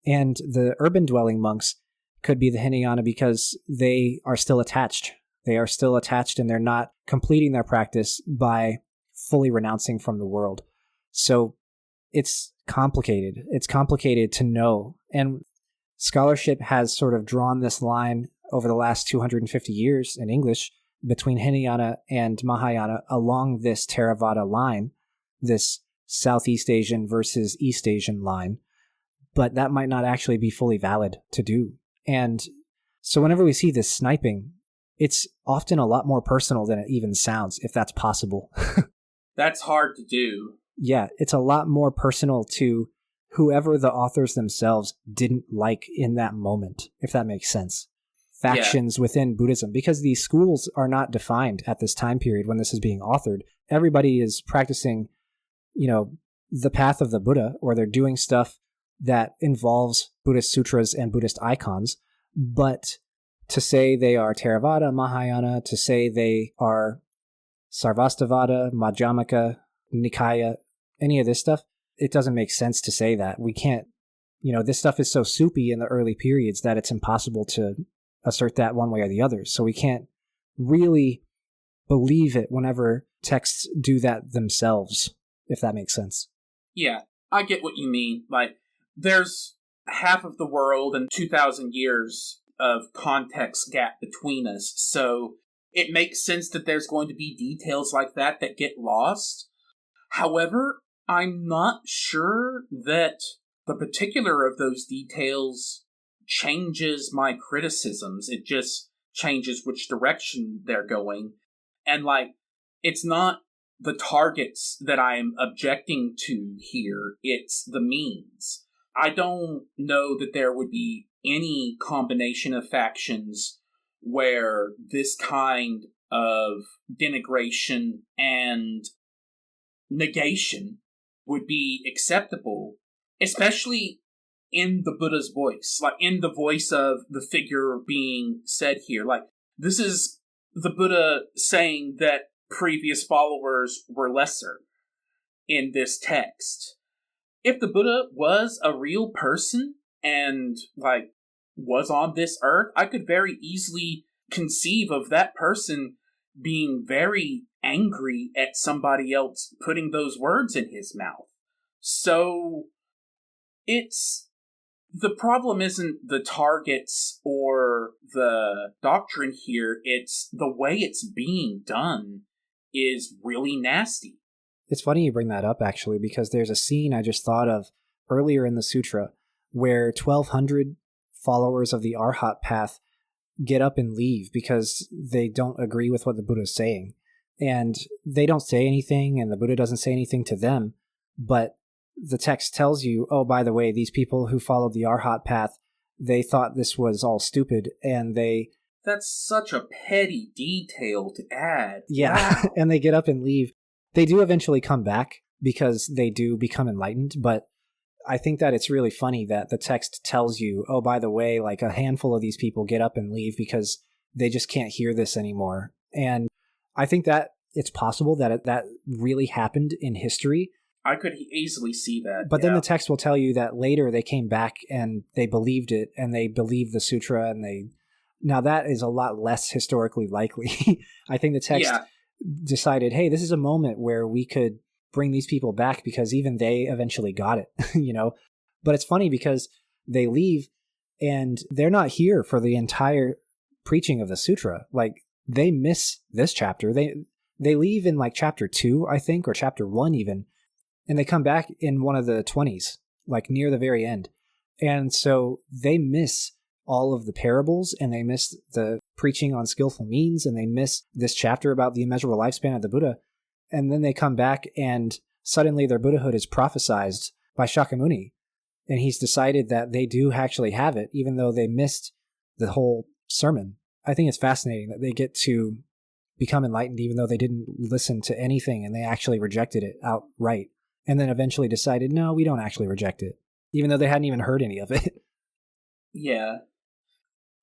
And the urban dwelling monks could be the Hinayana because they are still attached. They are still attached and they're not completing their practice by fully renouncing from the world. So it's complicated. It's complicated to know. And scholarship has sort of drawn this line over the last 250 years in English between Hinayana and Mahayana along this Theravada line, this Southeast Asian versus East Asian line. But that might not actually be fully valid to do. And so whenever we see this sniping, it's often a lot more personal than it even sounds, if that's possible. That's hard to do. Yeah, it's a lot more personal to whoever the authors themselves didn't like in that moment, if that makes sense. Factions within Buddhism, because these schools are not defined at this time period when this is being authored. Everybody is practicing, the path of the Buddha, or they're doing stuff that involves Buddhist sutras and Buddhist icons. But to say they are Theravada, Mahayana, to say they are Sarvastivada, Madhyamaka, Nikaya, any of this stuff, it doesn't make sense to say that. We can't, this stuff is so soupy in the early periods that it's impossible to assert that one way or the other. So we can't really believe it whenever texts do that themselves, if that makes sense. Yeah, I get what you mean. Like, there's half of the world and 2,000 years of context gap between us, so it makes sense that there's going to be details like that get lost. However, I'm not sure that the particular of those details changes my criticisms. It just changes which direction they're going. And, it's not the targets that I'm objecting to here, it's the means. I don't know that there would be any combination of factions where this kind of denigration and negation would be acceptable, especially in the Buddha's voice, in the voice of the figure being said here. This is the Buddha saying that previous followers were lesser in this text. If the Buddha was a real person and, was on this earth, I could very easily conceive of that person being very angry at somebody else putting those words in his mouth. So, the problem isn't the targets or the doctrine here, it's the way it's being done is really nasty. It's funny you bring that up, actually, because there's a scene I just thought of earlier in the sutra where 1,200 followers of the Arhat path get up and leave because they don't agree with what the Buddha is saying. And they don't say anything, and the Buddha doesn't say anything to them, but the text tells you, oh, by the way, these people who followed the Arhat path, they thought this was all stupid, and they... That's such a petty detail to add. Yeah, wow. And they get up and leave. They do eventually come back because they do become enlightened, but I think that it's really funny that the text tells you, oh, by the way, a handful of these people get up and leave because they just can't hear this anymore. And I think that it's possible that that really happened in history. I could easily see that. But then the text will tell you that later they came back and they believed it and they believed the sutra and now that is a lot less historically likely. I think the text decided, hey, this is a moment where we could bring these people back because even they eventually got it, But it's funny because they leave and they're not here for the entire preaching of the sutra. They miss this chapter. They leave in chapter 2, I think, or chapter 1 even. And they come back in one of the 20s, near the very end. And so they miss all of the parables, and they miss the preaching on skillful means, and they miss this chapter about the immeasurable lifespan of the Buddha. And then they come back, and suddenly their Buddhahood is prophesized by Shakyamuni. And he's decided that they do actually have it, even though they missed the whole sermon. I think it's fascinating that they get to become enlightened, even though they didn't listen to anything and they actually rejected it outright. And then eventually decided, no, we don't actually reject it, even though they hadn't even heard any of it. Yeah.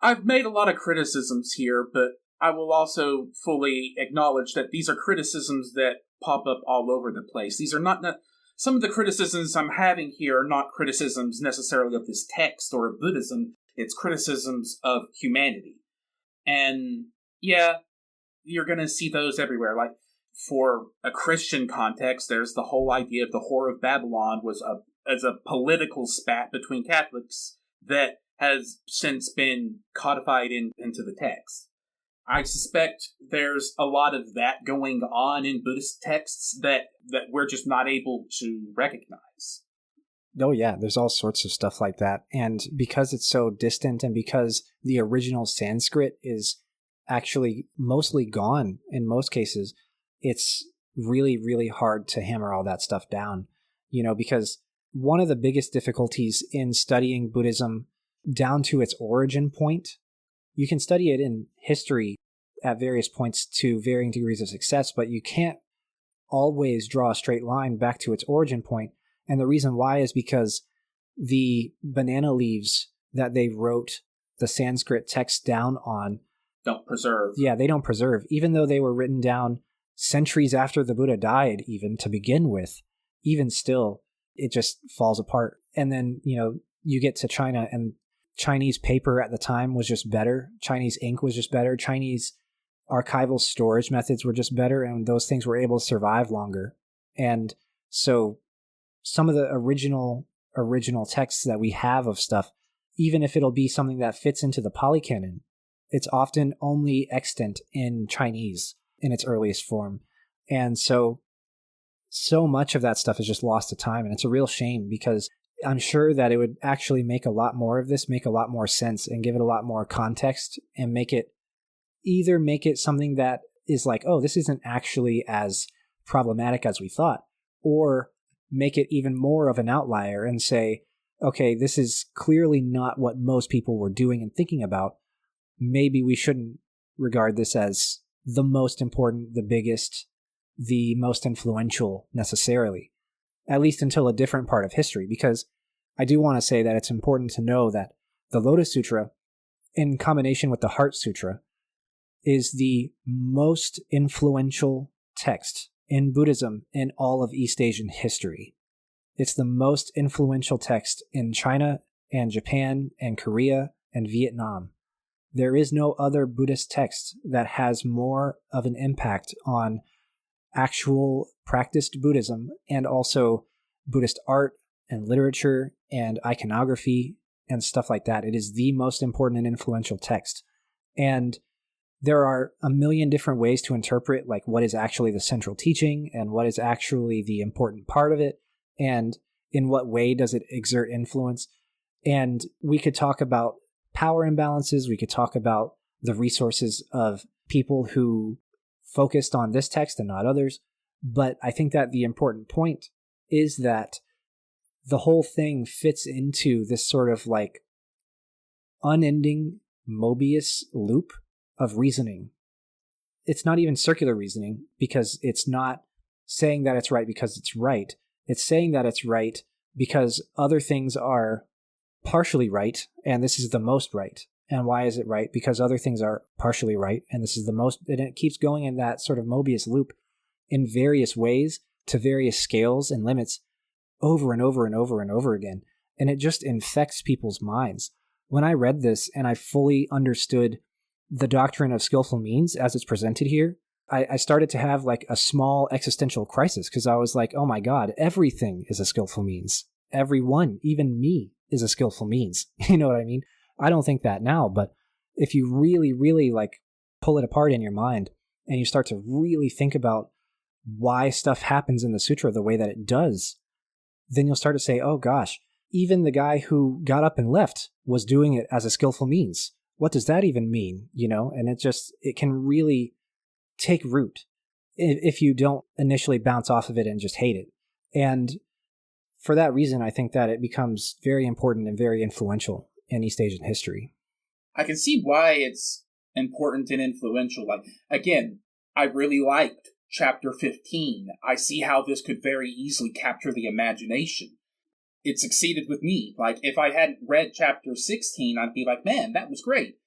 I've made a lot of criticisms here, but I will also fully acknowledge that these are criticisms that pop up all over the place. These are not some of the criticisms I'm having here are not criticisms necessarily of this text or of Buddhism. It's criticisms of humanity. And yeah, you're going to see those everywhere. Like, for a Christian context, there's the whole idea of the Whore of Babylon as a political spat between Catholics that has since been codified into the text. I suspect there's a lot of that going on in Buddhist texts that we're just not able to recognize. Oh yeah, there's all sorts of stuff like that. And because it's so distant and because the original Sanskrit is actually mostly gone in most cases, it's really, really hard to hammer all that stuff down. Because one of the biggest difficulties in studying Buddhism down to its origin point, you can study it in history at various points to varying degrees of success, but you can't always draw a straight line back to its origin point. And the reason why is because the banana leaves that they wrote the Sanskrit text down on don't preserve. Yeah, they don't preserve. Even though they were written down centuries after the Buddha died, even to begin with, even still, it just falls apart. And then, you get to China, and Chinese paper at the time was just better. Chinese ink was just better. Chinese archival storage methods were just better, and those things were able to survive longer. And so some of the original texts that we have of stuff, even if it'll be something that fits into the polycanon, it's often only extant in Chinese in its earliest form. And so much of that stuff is just lost to time. And it's a real shame, because I'm sure that it would actually make a lot more of this, make a lot more sense, and give it a lot more context, and make it something that is like, oh, this isn't actually as problematic as we thought, or make it even more of an outlier and say, okay, this is clearly not what most people were doing and thinking about. Maybe we shouldn't regard this as the most important, the biggest, the most influential necessarily, at least until a different part of history. Because I do want to say that it's important to know that the Lotus Sutra, in combination with the Heart Sutra, is the most influential text in Buddhism in all of East Asian history. It's the most influential text in China and Japan and Korea and Vietnam. There is no other Buddhist text that has more of an impact on actual practiced Buddhism and also Buddhist art and literature and iconography and stuff like that. It is the most important and influential text. And there are a million different ways to interpret like what is actually the central teaching and what is actually the important part of it and in what way does it exert influence. And we could talk about power imbalances. We could talk about the resources of people who focused on this text and not others. But I think that the important point is that the whole thing fits into this sort of like unending Mobius loop of reasoning. It's not even circular reasoning, because it's not saying that it's right because it's right. It's saying that it's right because other things are partially right, and this is the most right. And why is it right? Because other things are partially right, and this is the most, and it keeps going in that sort of Mobius loop in various ways to various scales and limits over and over and over and over again. And it just infects people's minds. When I read this and I fully understood the doctrine of skillful means as it's presented here, I started to have like a small existential crisis, because I was like, oh my God, everything is a skillful means. Everyone, even me, is a skillful means. You know what I mean? I don't think that now, but if you really, really like pull it apart in your mind and you start to really think about why stuff happens in the sutra the way that it does, then you'll start to say, oh gosh, even the guy who got up and left was doing it as a skillful means. What does that even mean? And it can really take root if you don't initially bounce off of it and just hate it. And for that reason, I think that it becomes very important and very influential in East Asian history. I can see why it's important and influential. Like, again, I really liked chapter 15. I see how this could very easily capture the imagination. It succeeded with me. Like, if I hadn't read chapter 16, I'd be like, man, that was great.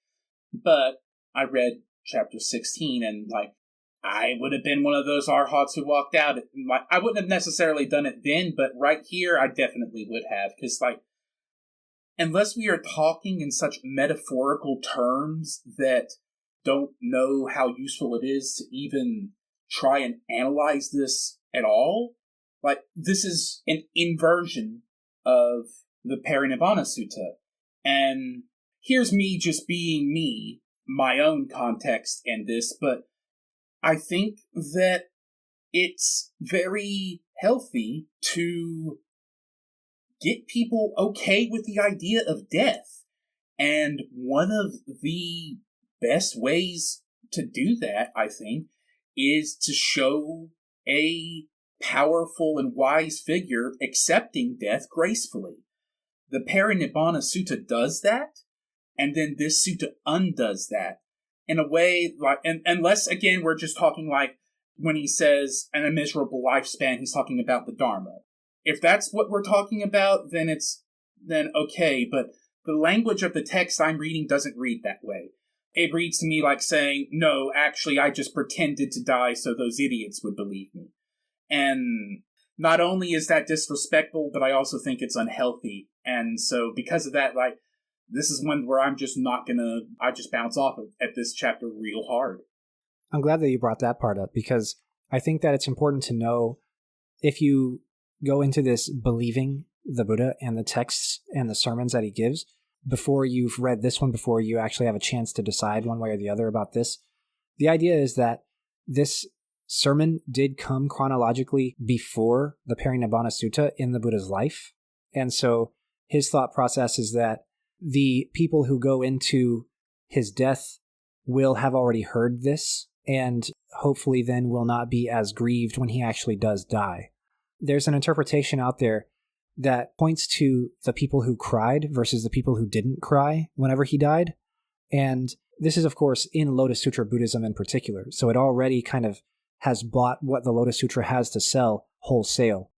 But I read chapter 16 and, like, I would have been one of those arhats who walked out. Like, I wouldn't have necessarily done it then, but right here, I definitely would have. Because, like, unless we are talking in such metaphorical terms that don't know how useful it is to even try and analyze this at all, like, this is an inversion of the Parinibbana Sutta. And here's me just being me, my own context in this, but I think that it's very healthy to get people okay with the idea of death. And one of the best ways to do that, I think, is to show a powerful and wise figure accepting death gracefully. The Parinibbana Sutta does that, and then this sutta undoes that. In a way, like, and unless, again, we're just talking like when he says an immeasurable lifespan, he's talking about the Dharma. If that's what we're talking about, then okay, but the language of the text I'm reading doesn't read that way. It reads to me like saying, no, actually, I just pretended to die so those idiots would believe me. And not only is that disrespectful, but I also think it's unhealthy. And so because of that, like, this is one where I just bounce off at this chapter real hard. I'm glad that you brought that part up, because I think that it's important to know, if you go into this believing the Buddha and the texts and the sermons that he gives, before you've read this one, before you actually have a chance to decide one way or the other about this, the idea is that this sermon did come chronologically before the Parinibbana Sutta in the Buddha's life. And so his thought process is that the people who go into his death will have already heard this, and hopefully then will not be as grieved when he actually does die. There's an interpretation out there that points to the people who cried versus the people who didn't cry whenever he died. And this is, of course, in Lotus Sutra Buddhism in particular. So it already kind of has bought what the Lotus Sutra has to sell wholesale.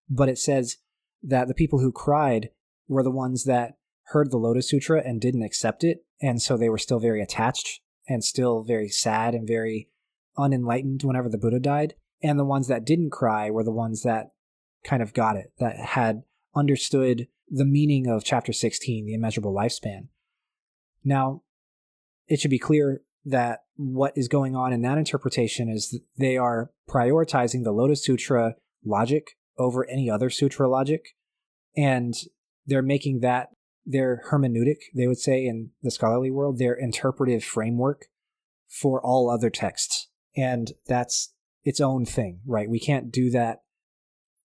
But it says that the people who cried were the ones that heard the Lotus Sutra and didn't accept it, and so they were still very attached and still very sad and very unenlightened whenever the Buddha died. And the ones that didn't cry were the ones that kind of got it, that had understood the meaning of chapter 16, the immeasurable lifespan. Now, it should be clear that what is going on in that interpretation is that they are prioritizing the Lotus Sutra logic over any other sutra logic, and they're making that their hermeneutic, they would say in the scholarly world, their interpretive framework for all other texts. And that's its own thing, right? We can't do that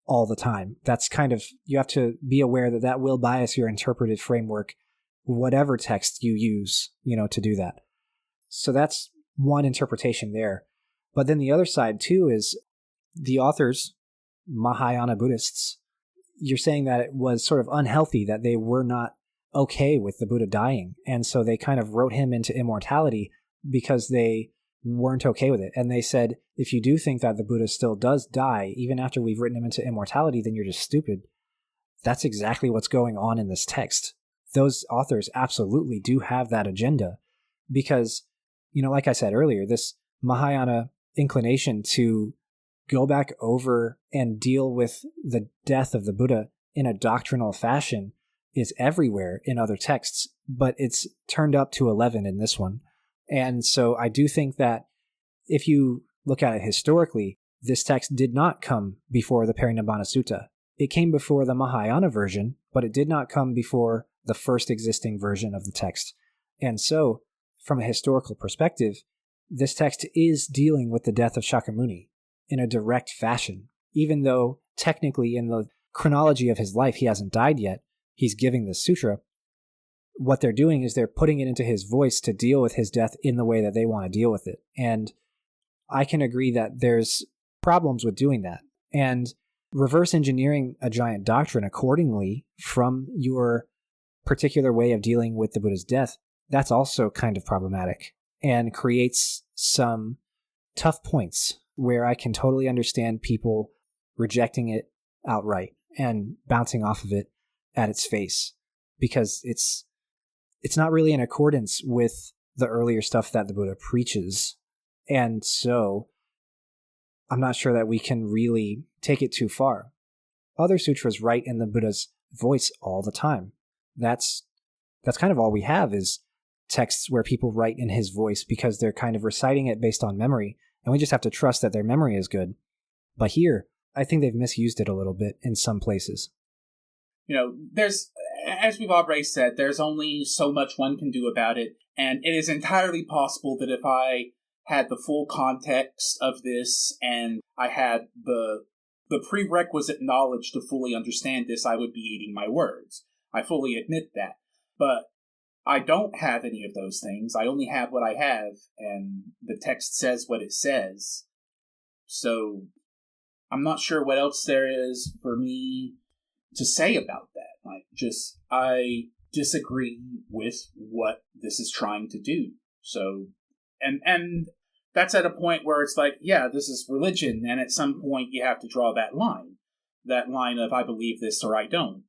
all the time. That's kind of, you have to be aware that that will bias your interpretive framework, whatever text you use, to do that. So that's one interpretation there. But then the other side too is the authors, Mahayana Buddhists, you're saying that it was sort of unhealthy that they were not okay with the Buddha dying. And so they kind of wrote him into immortality because they weren't okay with it. And they said, if you do think that the Buddha still does die, even after we've written him into immortality, then you're just stupid. That's exactly what's going on in this text. Those authors absolutely do have that agenda because, like I said earlier, this Mahayana inclination to go back over and deal with the death of the Buddha in a doctrinal fashion is everywhere in other texts, but it's turned up to 11 in this one. And so I do think that if you look at it historically, this text did not come before the Parinibbana Sutta. It came before the Mahayana version, but it did not come before the first existing version of the text. And so, from a historical perspective, this text is dealing with the death of Shakyamuni in a direct fashion. Even though technically in the chronology of his life he hasn't died yet, he's giving this sutra. What they're doing is they're putting it into his voice to deal with his death in the way that they want to deal with it. And I can agree that there's problems with doing that. And reverse engineering a giant doctrine accordingly from your particular way of dealing with the Buddha's death, that's also kind of problematic and creates some tough points where I can totally understand people rejecting it outright and bouncing off of it at its face, because it's not really in accordance with the earlier stuff that the Buddha preaches. And so I'm not sure that we can really take it too far. Other sutras write in the Buddha's voice all the time. That's kind of all we have, is texts where people write in his voice because they're kind of reciting it based on memory, and we just have to trust that their memory is good. But here, I think they've misused it a little bit in some places. There's, as we've already said, there's only so much one can do about it, and it is entirely possible that if I had the full context of this and I had the prerequisite knowledge to fully understand this, I would be eating my words. I fully admit that. But I don't have any of those things. I only have what I have, and the text says what it says. So I'm not sure what else there is for me to say about that. I disagree with what this is trying to do. So, and that's at a point where it's like, yeah, this is religion, and at some point you have to draw that line of I believe this or I don't.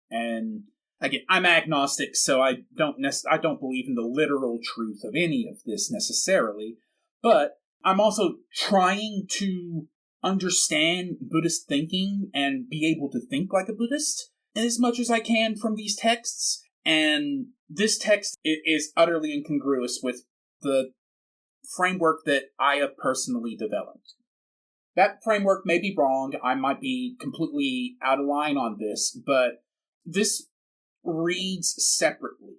And again, I'm agnostic, so I don't believe in the literal truth of any of this necessarily, but I'm also trying to understand Buddhist thinking and be able to think like a Buddhist as much as I can from these texts, and this text is utterly incongruous with the framework that I have personally developed. That framework may be wrong, I might be completely out of line on this, but this reads separately.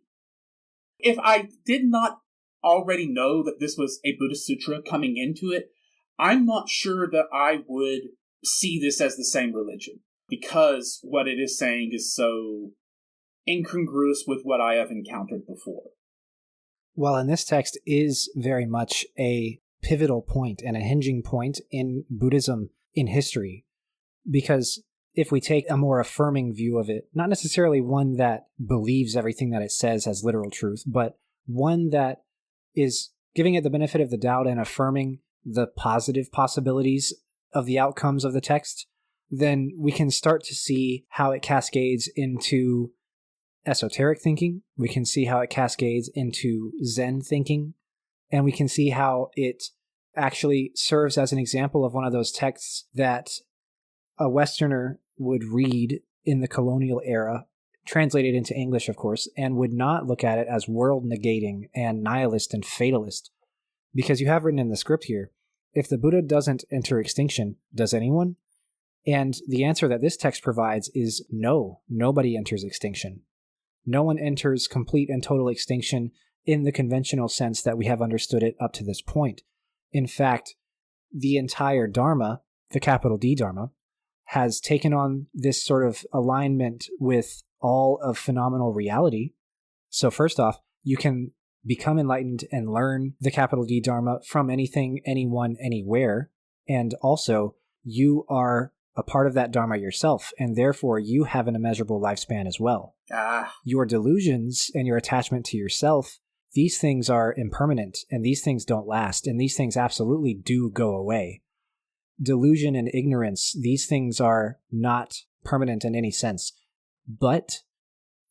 If I did not already know that this was a Buddhist sutra coming into it, I'm not sure that I would see this as the same religion, because what it is saying is so incongruous with what I have encountered before. Well, and this text is very much a pivotal point and a hinging point in Buddhism in history, because if we take a more affirming view of it, not necessarily one that believes everything that it says as literal truth, but one that is giving it the benefit of the doubt and affirming the positive possibilities of the outcomes of the text, then we can start to see how it cascades into esoteric thinking. We can see how it cascades into Zen thinking, and we can see how it actually serves as an example of one of those texts that a Westerner would read in the colonial era, translated into English, of course, and would not look at it as world negating and nihilist and fatalist. Because you have written in the script here, if the Buddha doesn't enter extinction, does anyone? And the answer that this text provides is no, nobody enters extinction. No one enters complete and total extinction in the conventional sense that we have understood it up to this point. In fact, the entire Dharma, the capital D Dharma, has taken on this sort of alignment with all of phenomenal reality. So first off, you can become enlightened and learn the capital D Dharma from anything, anyone, anywhere. And also, you are a part of that Dharma yourself, and therefore you have an immeasurable lifespan as well. Your delusions and your attachment to yourself, these things are impermanent, and these things don't last, and these things absolutely do go away. Delusion and ignorance, these things are not permanent in any sense. But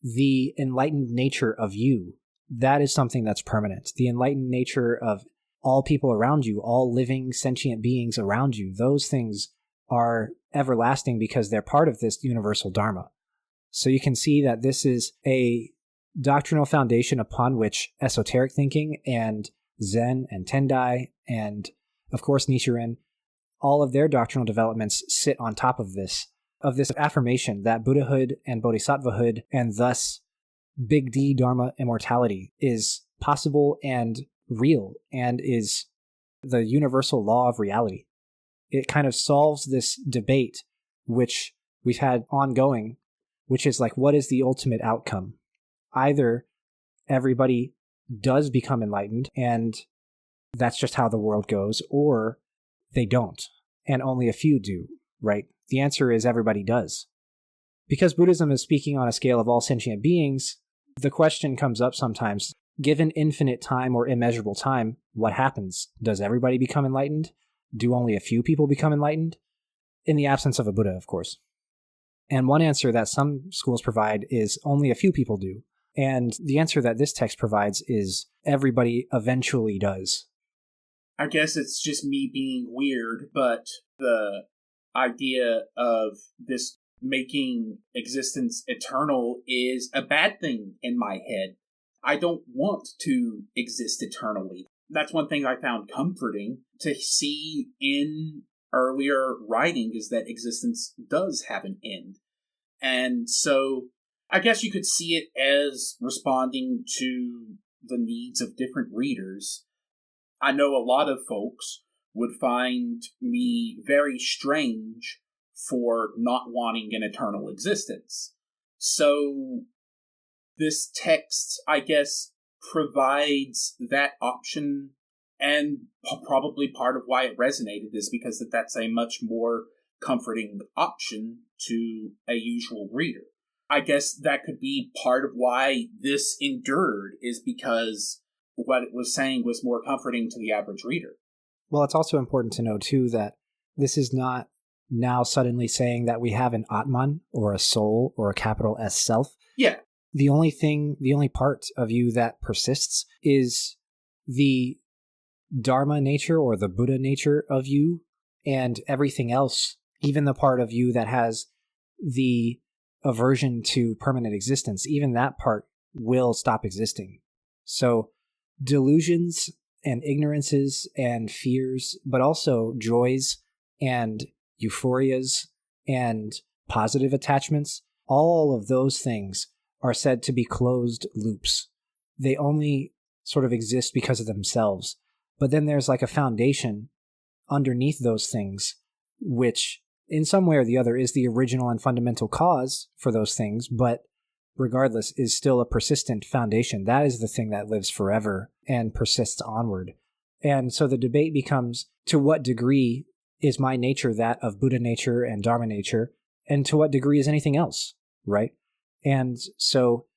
the enlightened nature of you, that is something that's permanent. The enlightened nature of all people around you, all living sentient beings around you, those things are everlasting because they're part of this universal Dharma. So you can see that this is a doctrinal foundation upon which esoteric thinking and Zen and Tendai and, of course, Nichiren, all of their doctrinal developments sit on top of this affirmation that Buddhahood and Bodhisattvahood and thus Big D Dharma immortality is possible and real and is the universal law of reality. It kind of solves this debate which we've had ongoing, which is like, what is the ultimate outcome? Either everybody does become enlightened and that's just how the world goes, or they don't, and only a few do, right? The answer is everybody does. Because Buddhism is speaking on a scale of all sentient beings, the question comes up sometimes, given infinite time or immeasurable time, what happens? Does everybody become enlightened? Do only a few people become enlightened? In the absence of a Buddha, of course. And one answer that some schools provide is only a few people do. And the answer that this text provides is everybody eventually does. I guess it's just me being weird, but the idea of this making existence eternal is a bad thing in my head. I don't want to exist eternally. That's one thing I found comforting to see in earlier writing, is that existence does have an end. And so I guess you could see it as responding to the needs of different readers. I know a lot of folks would find me very strange for not wanting an eternal existence. So this text, I guess, provides that option, and probably part of why it resonated is because that's a much more comforting option to a usual reader. I guess that could be part of why this endured, is because what it was saying was more comforting to the average reader. Well, it's also important to know, too, that this is not now suddenly saying that we have an Atman, or a soul, or a capital S self. Yeah. The only part of you that persists is the Dharma nature, or the Buddha nature of you, and everything else, even the part of you that has the aversion to permanent existence, even that part will stop existing. So delusions and ignorances and fears, but also joys and euphorias and positive attachments, all of those things are said to be closed loops. They only sort of exist because of themselves. But then there's like a foundation underneath those things, which in some way or the other is the original and fundamental cause for those things, but regardless is still a persistent foundation. That is the thing that lives forever and persists onward. And so the debate becomes, to what degree is my nature that of Buddha nature and Dharma nature, and to what degree is anything else, right? And so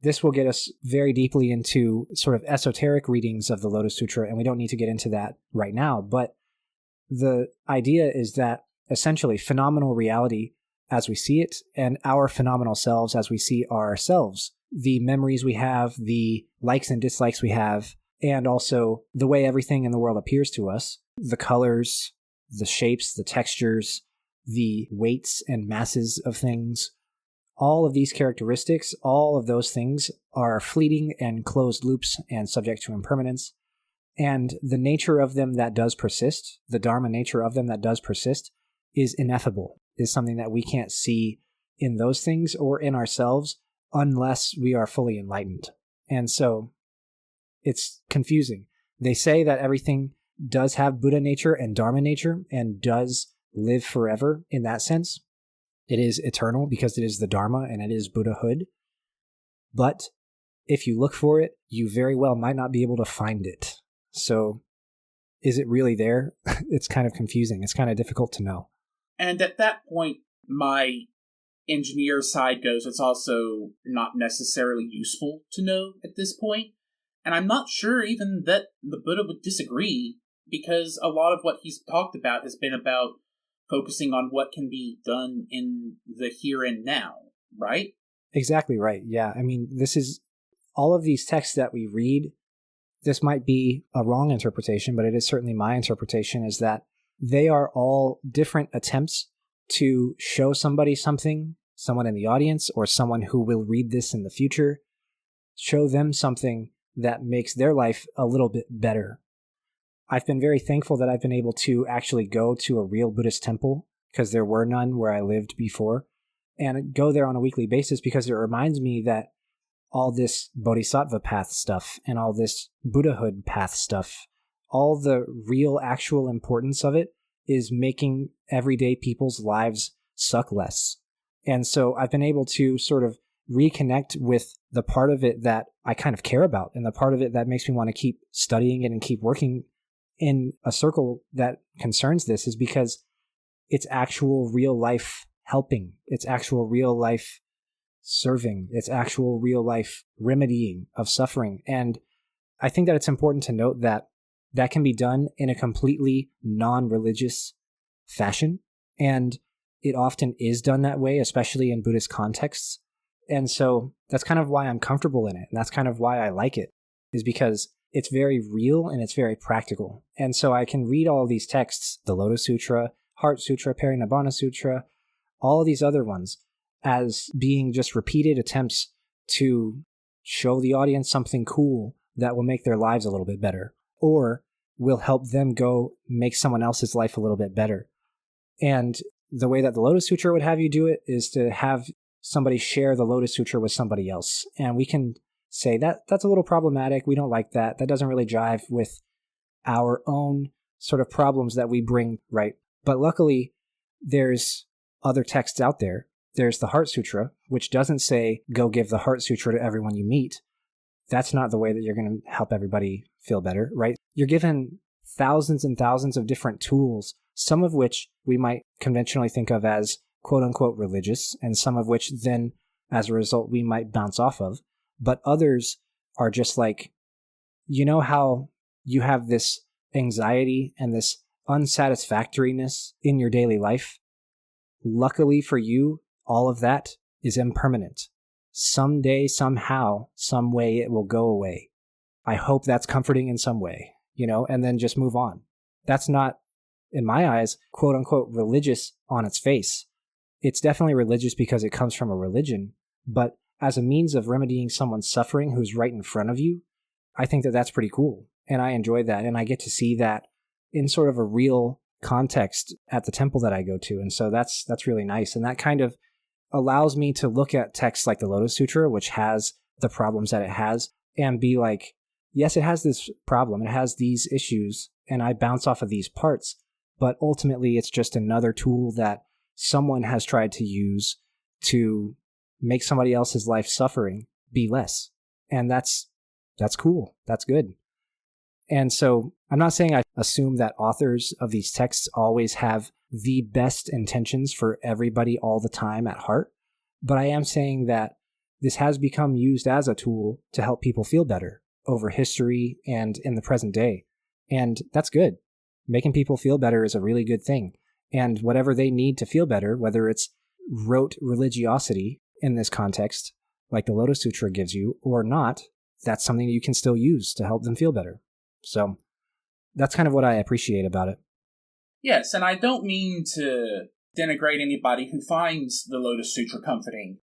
this will get us very deeply into sort of esoteric readings of the Lotus Sutra, and we don't need to get into that right now, but the idea is that essentially phenomenal reality as we see it, and our phenomenal selves as we see ourselves, the memories we have, the likes and dislikes we have, and also the way everything in the world appears to us, the colors, the shapes, the textures, the weights and masses of things, all of these characteristics, all of those things are fleeting and closed loops and subject to impermanence. And the nature of them that does persist, the Dharma nature of them that does persist, is ineffable, is something that we can't see in those things or in ourselves unless we are fully enlightened. And so it's confusing. They say that everything does have Buddha nature and Dharma nature and does live forever in that sense. It is eternal because it is the Dharma and it is Buddhahood. But if you look for it, you very well might not be able to find it. So is it really there? It's kind of confusing. It's kind of difficult to know. And at that point, my engineer side goes, it's also not necessarily useful to know at this point. And I'm not sure even that the Buddha would disagree, because a lot of what he's talked about has been about focusing on what can be done in the here and now, right? Exactly right. Yeah. I mean, this is all of these texts that we read. This might be a wrong interpretation, but it is certainly my interpretation, is that they are all different attempts to show somebody something, someone in the audience or someone who will read this in the future, show them something that makes their life a little bit better. I've been very thankful that I've been able to actually go to a real Buddhist temple, because there were none where I lived before, and go there on a weekly basis, because it reminds me that all this bodhisattva path stuff and all this Buddhahood path stuff, all the real actual importance of it is making everyday people's lives suck less. And so I've been able to sort of reconnect with the part of it that I kind of care about, and the part of it that makes me want to keep studying it and keep working in a circle that concerns this, is because it's actual real life helping. It's actual real life serving. It's actual real life remedying of suffering. And I think that it's important to note that that can be done in a completely non-religious fashion. And it often is done that way, especially in Buddhist contexts. And so that's kind of why I'm comfortable in it. And that's kind of why I like it, is because it's very real and it's very practical. And so I can read all of these texts, the Lotus Sutra, Heart Sutra, Parinibbana Sutra, all of these other ones, as being just repeated attempts to show the audience something cool that will make their lives a little bit better, or will help them go make someone else's life a little bit better. And the way that the Lotus Sutra would have you do it is to have somebody share the Lotus Sutra with somebody else. And we can say that's a little problematic. We don't like that. That doesn't really jive with our own sort of problems that we bring, right? But luckily, there's other texts out there. There's the Heart Sutra, which doesn't say, go give the Heart Sutra to everyone you meet. That's not the way that you're going to help everybody feel better, right? You're given thousands and thousands of different tools, some of which we might conventionally think of as quote-unquote religious, and some of which then, as a result, we might bounce off of. But others are just like, you know how you have this anxiety and this unsatisfactoriness in your daily life? Luckily for you, all of that is impermanent. Someday, somehow, some way it will go away. I hope that's comforting in some way, and then just move on. That's not, in my eyes, quote-unquote religious on its face. It's definitely religious because it comes from a religion, but as a means of remedying someone's suffering who's right in front of you, I think that that's pretty cool. And I enjoy that. And I get to see that in sort of a real context at the temple that I go to. And so that's really nice. And that kind of allows me to look at texts like the Lotus Sutra, which has the problems that it has, and be like, yes, it has this problem. It has these issues, and I bounce off of these parts. But ultimately, it's just another tool that someone has tried to use to make somebody else's life suffering be less. And that's cool. That's good. And so I'm not saying I assume that authors of these texts always have the best intentions for everybody all the time at heart, but I am saying that this has become used as a tool to help people feel better over history and in the present day. And that's good. Making people feel better is a really good thing. And whatever they need to feel better, whether it's rote religiosity in this context, like the Lotus Sutra gives you, or not, that's something you can still use to help them feel better. So that's kind of what I appreciate about it. Yes, and I don't mean to denigrate anybody who finds the Lotus Sutra comforting.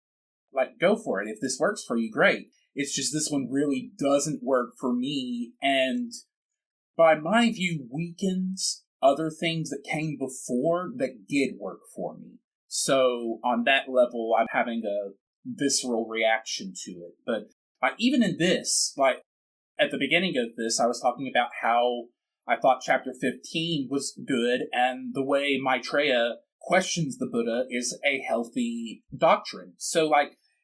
Like, go for it. If this works for you, great. It's just this one really doesn't work for me, and by my view, weakens other things that came before that did work for me. So on that level, I'm having a visceral reaction to it. But even in this, at the beginning of this, I was talking about how I thought chapter 15 was good, and the way Maitreya questions the Buddha is a healthy doctrine. So,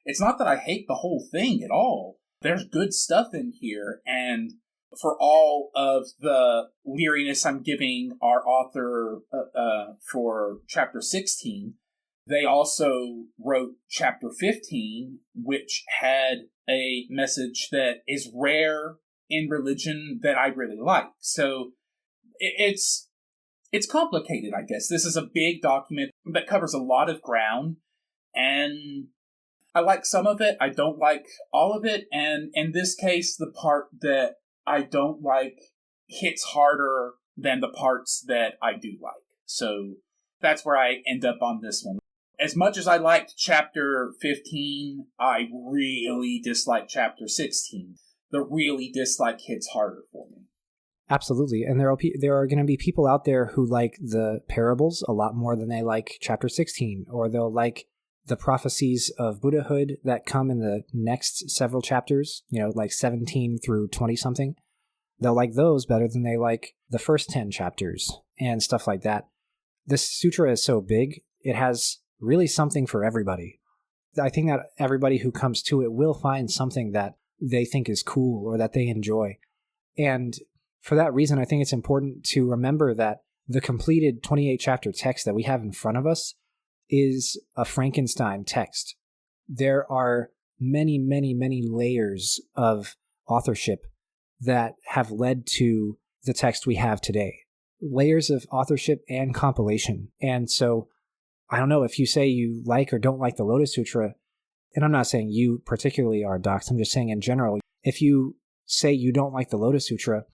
it's not that I hate the whole thing at all. There's good stuff in here, and for all of the leeriness I'm giving our author for chapter 16, they also wrote chapter 15, which had a message that is rare in religion that I really like. So it's complicated, I guess. This is a big document that covers a lot of ground, and I like some of it. I don't like all of it. And in this case, the part that I don't like hits harder than the parts that I do like. So that's where I end up on this one. As much as I liked chapter 15, I really dislike chapter 16. The really dislike hits harder for me. Absolutely. And there are going to be people out there who like the parables a lot more than they like chapter 16, or they'll like the prophecies of Buddhahood that come in the next several chapters, like 17 through 20 something. They'll like those better than they like the first 10 chapters and stuff like that. This sutra is so big, it has really something for everybody. I think that everybody who comes to it will find something that they think is cool or that they enjoy. And for that reason, I think it's important to remember that the completed 28 chapter text that we have in front of us is a Frankenstein text. There are many, many, many layers of authorship that have led to the text we have today. Layers of authorship and compilation. And so, I don't know, if you say you like or don't like the Lotus Sutra, and I'm not saying you particularly are, Docs, I'm just saying in general, if you say you don't like the Lotus Sutra,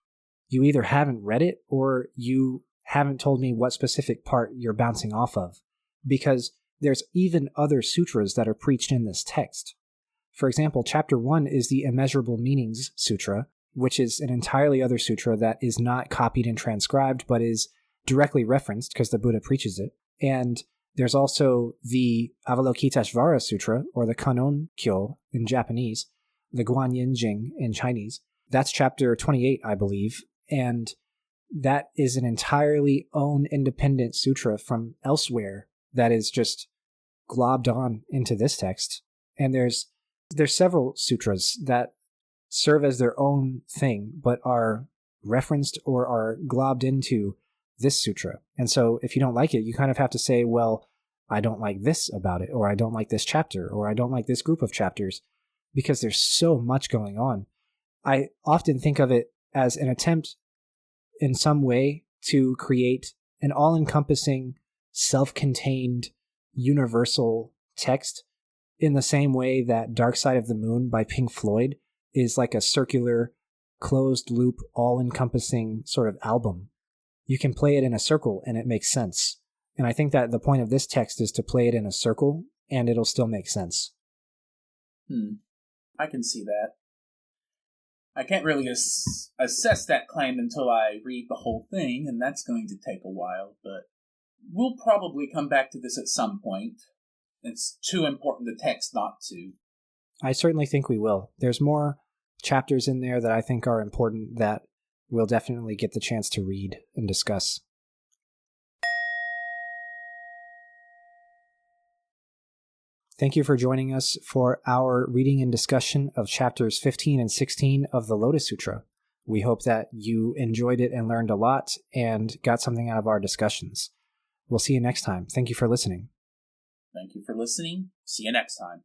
you either haven't read it or you haven't told me what specific part you're bouncing off of. Because there's even other sutras that are preached in this text. For example, chapter 1 is the Immeasurable Meanings Sutra, which is an entirely other sutra that is not copied and transcribed, but is directly referenced because the Buddha preaches it. And there's also the Avalokiteshvara Sutra, or the Kannon Kyo in Japanese, the Guanyin Jing in Chinese. That's chapter 28, I believe. And that is an entirely own independent sutra from elsewhere that is just globbed on into this text. And there's several sutras that serve as their own thing, but are referenced or are globbed into this sutra. And so if you don't like it, you kind of have to say, well, I don't like this about it, or I don't like this chapter, or I don't like this group of chapters, because there's so much going on. I often think of it as an attempt in some way to create an all-encompassing, self-contained, universal text in the same way that Dark Side of the Moon by Pink Floyd is like a circular, closed-loop, all-encompassing sort of album. You can play it in a circle and it makes sense. And I think that the point of this text is to play it in a circle and it'll still make sense. I can see that. I can't really assess that claim until I read the whole thing, and that's going to take a while, but we'll probably come back to this at some point. It's too important a text not to. I certainly think we will. There's more chapters in there that I think are important that we'll definitely get the chance to read and discuss. Thank you for joining us for our reading and discussion of chapters 15 and 16 of the Lotus Sutra. We hope that you enjoyed it and learned a lot and got something out of our discussions. We'll see you next time. Thank you for listening. Thank you for listening. See you next time.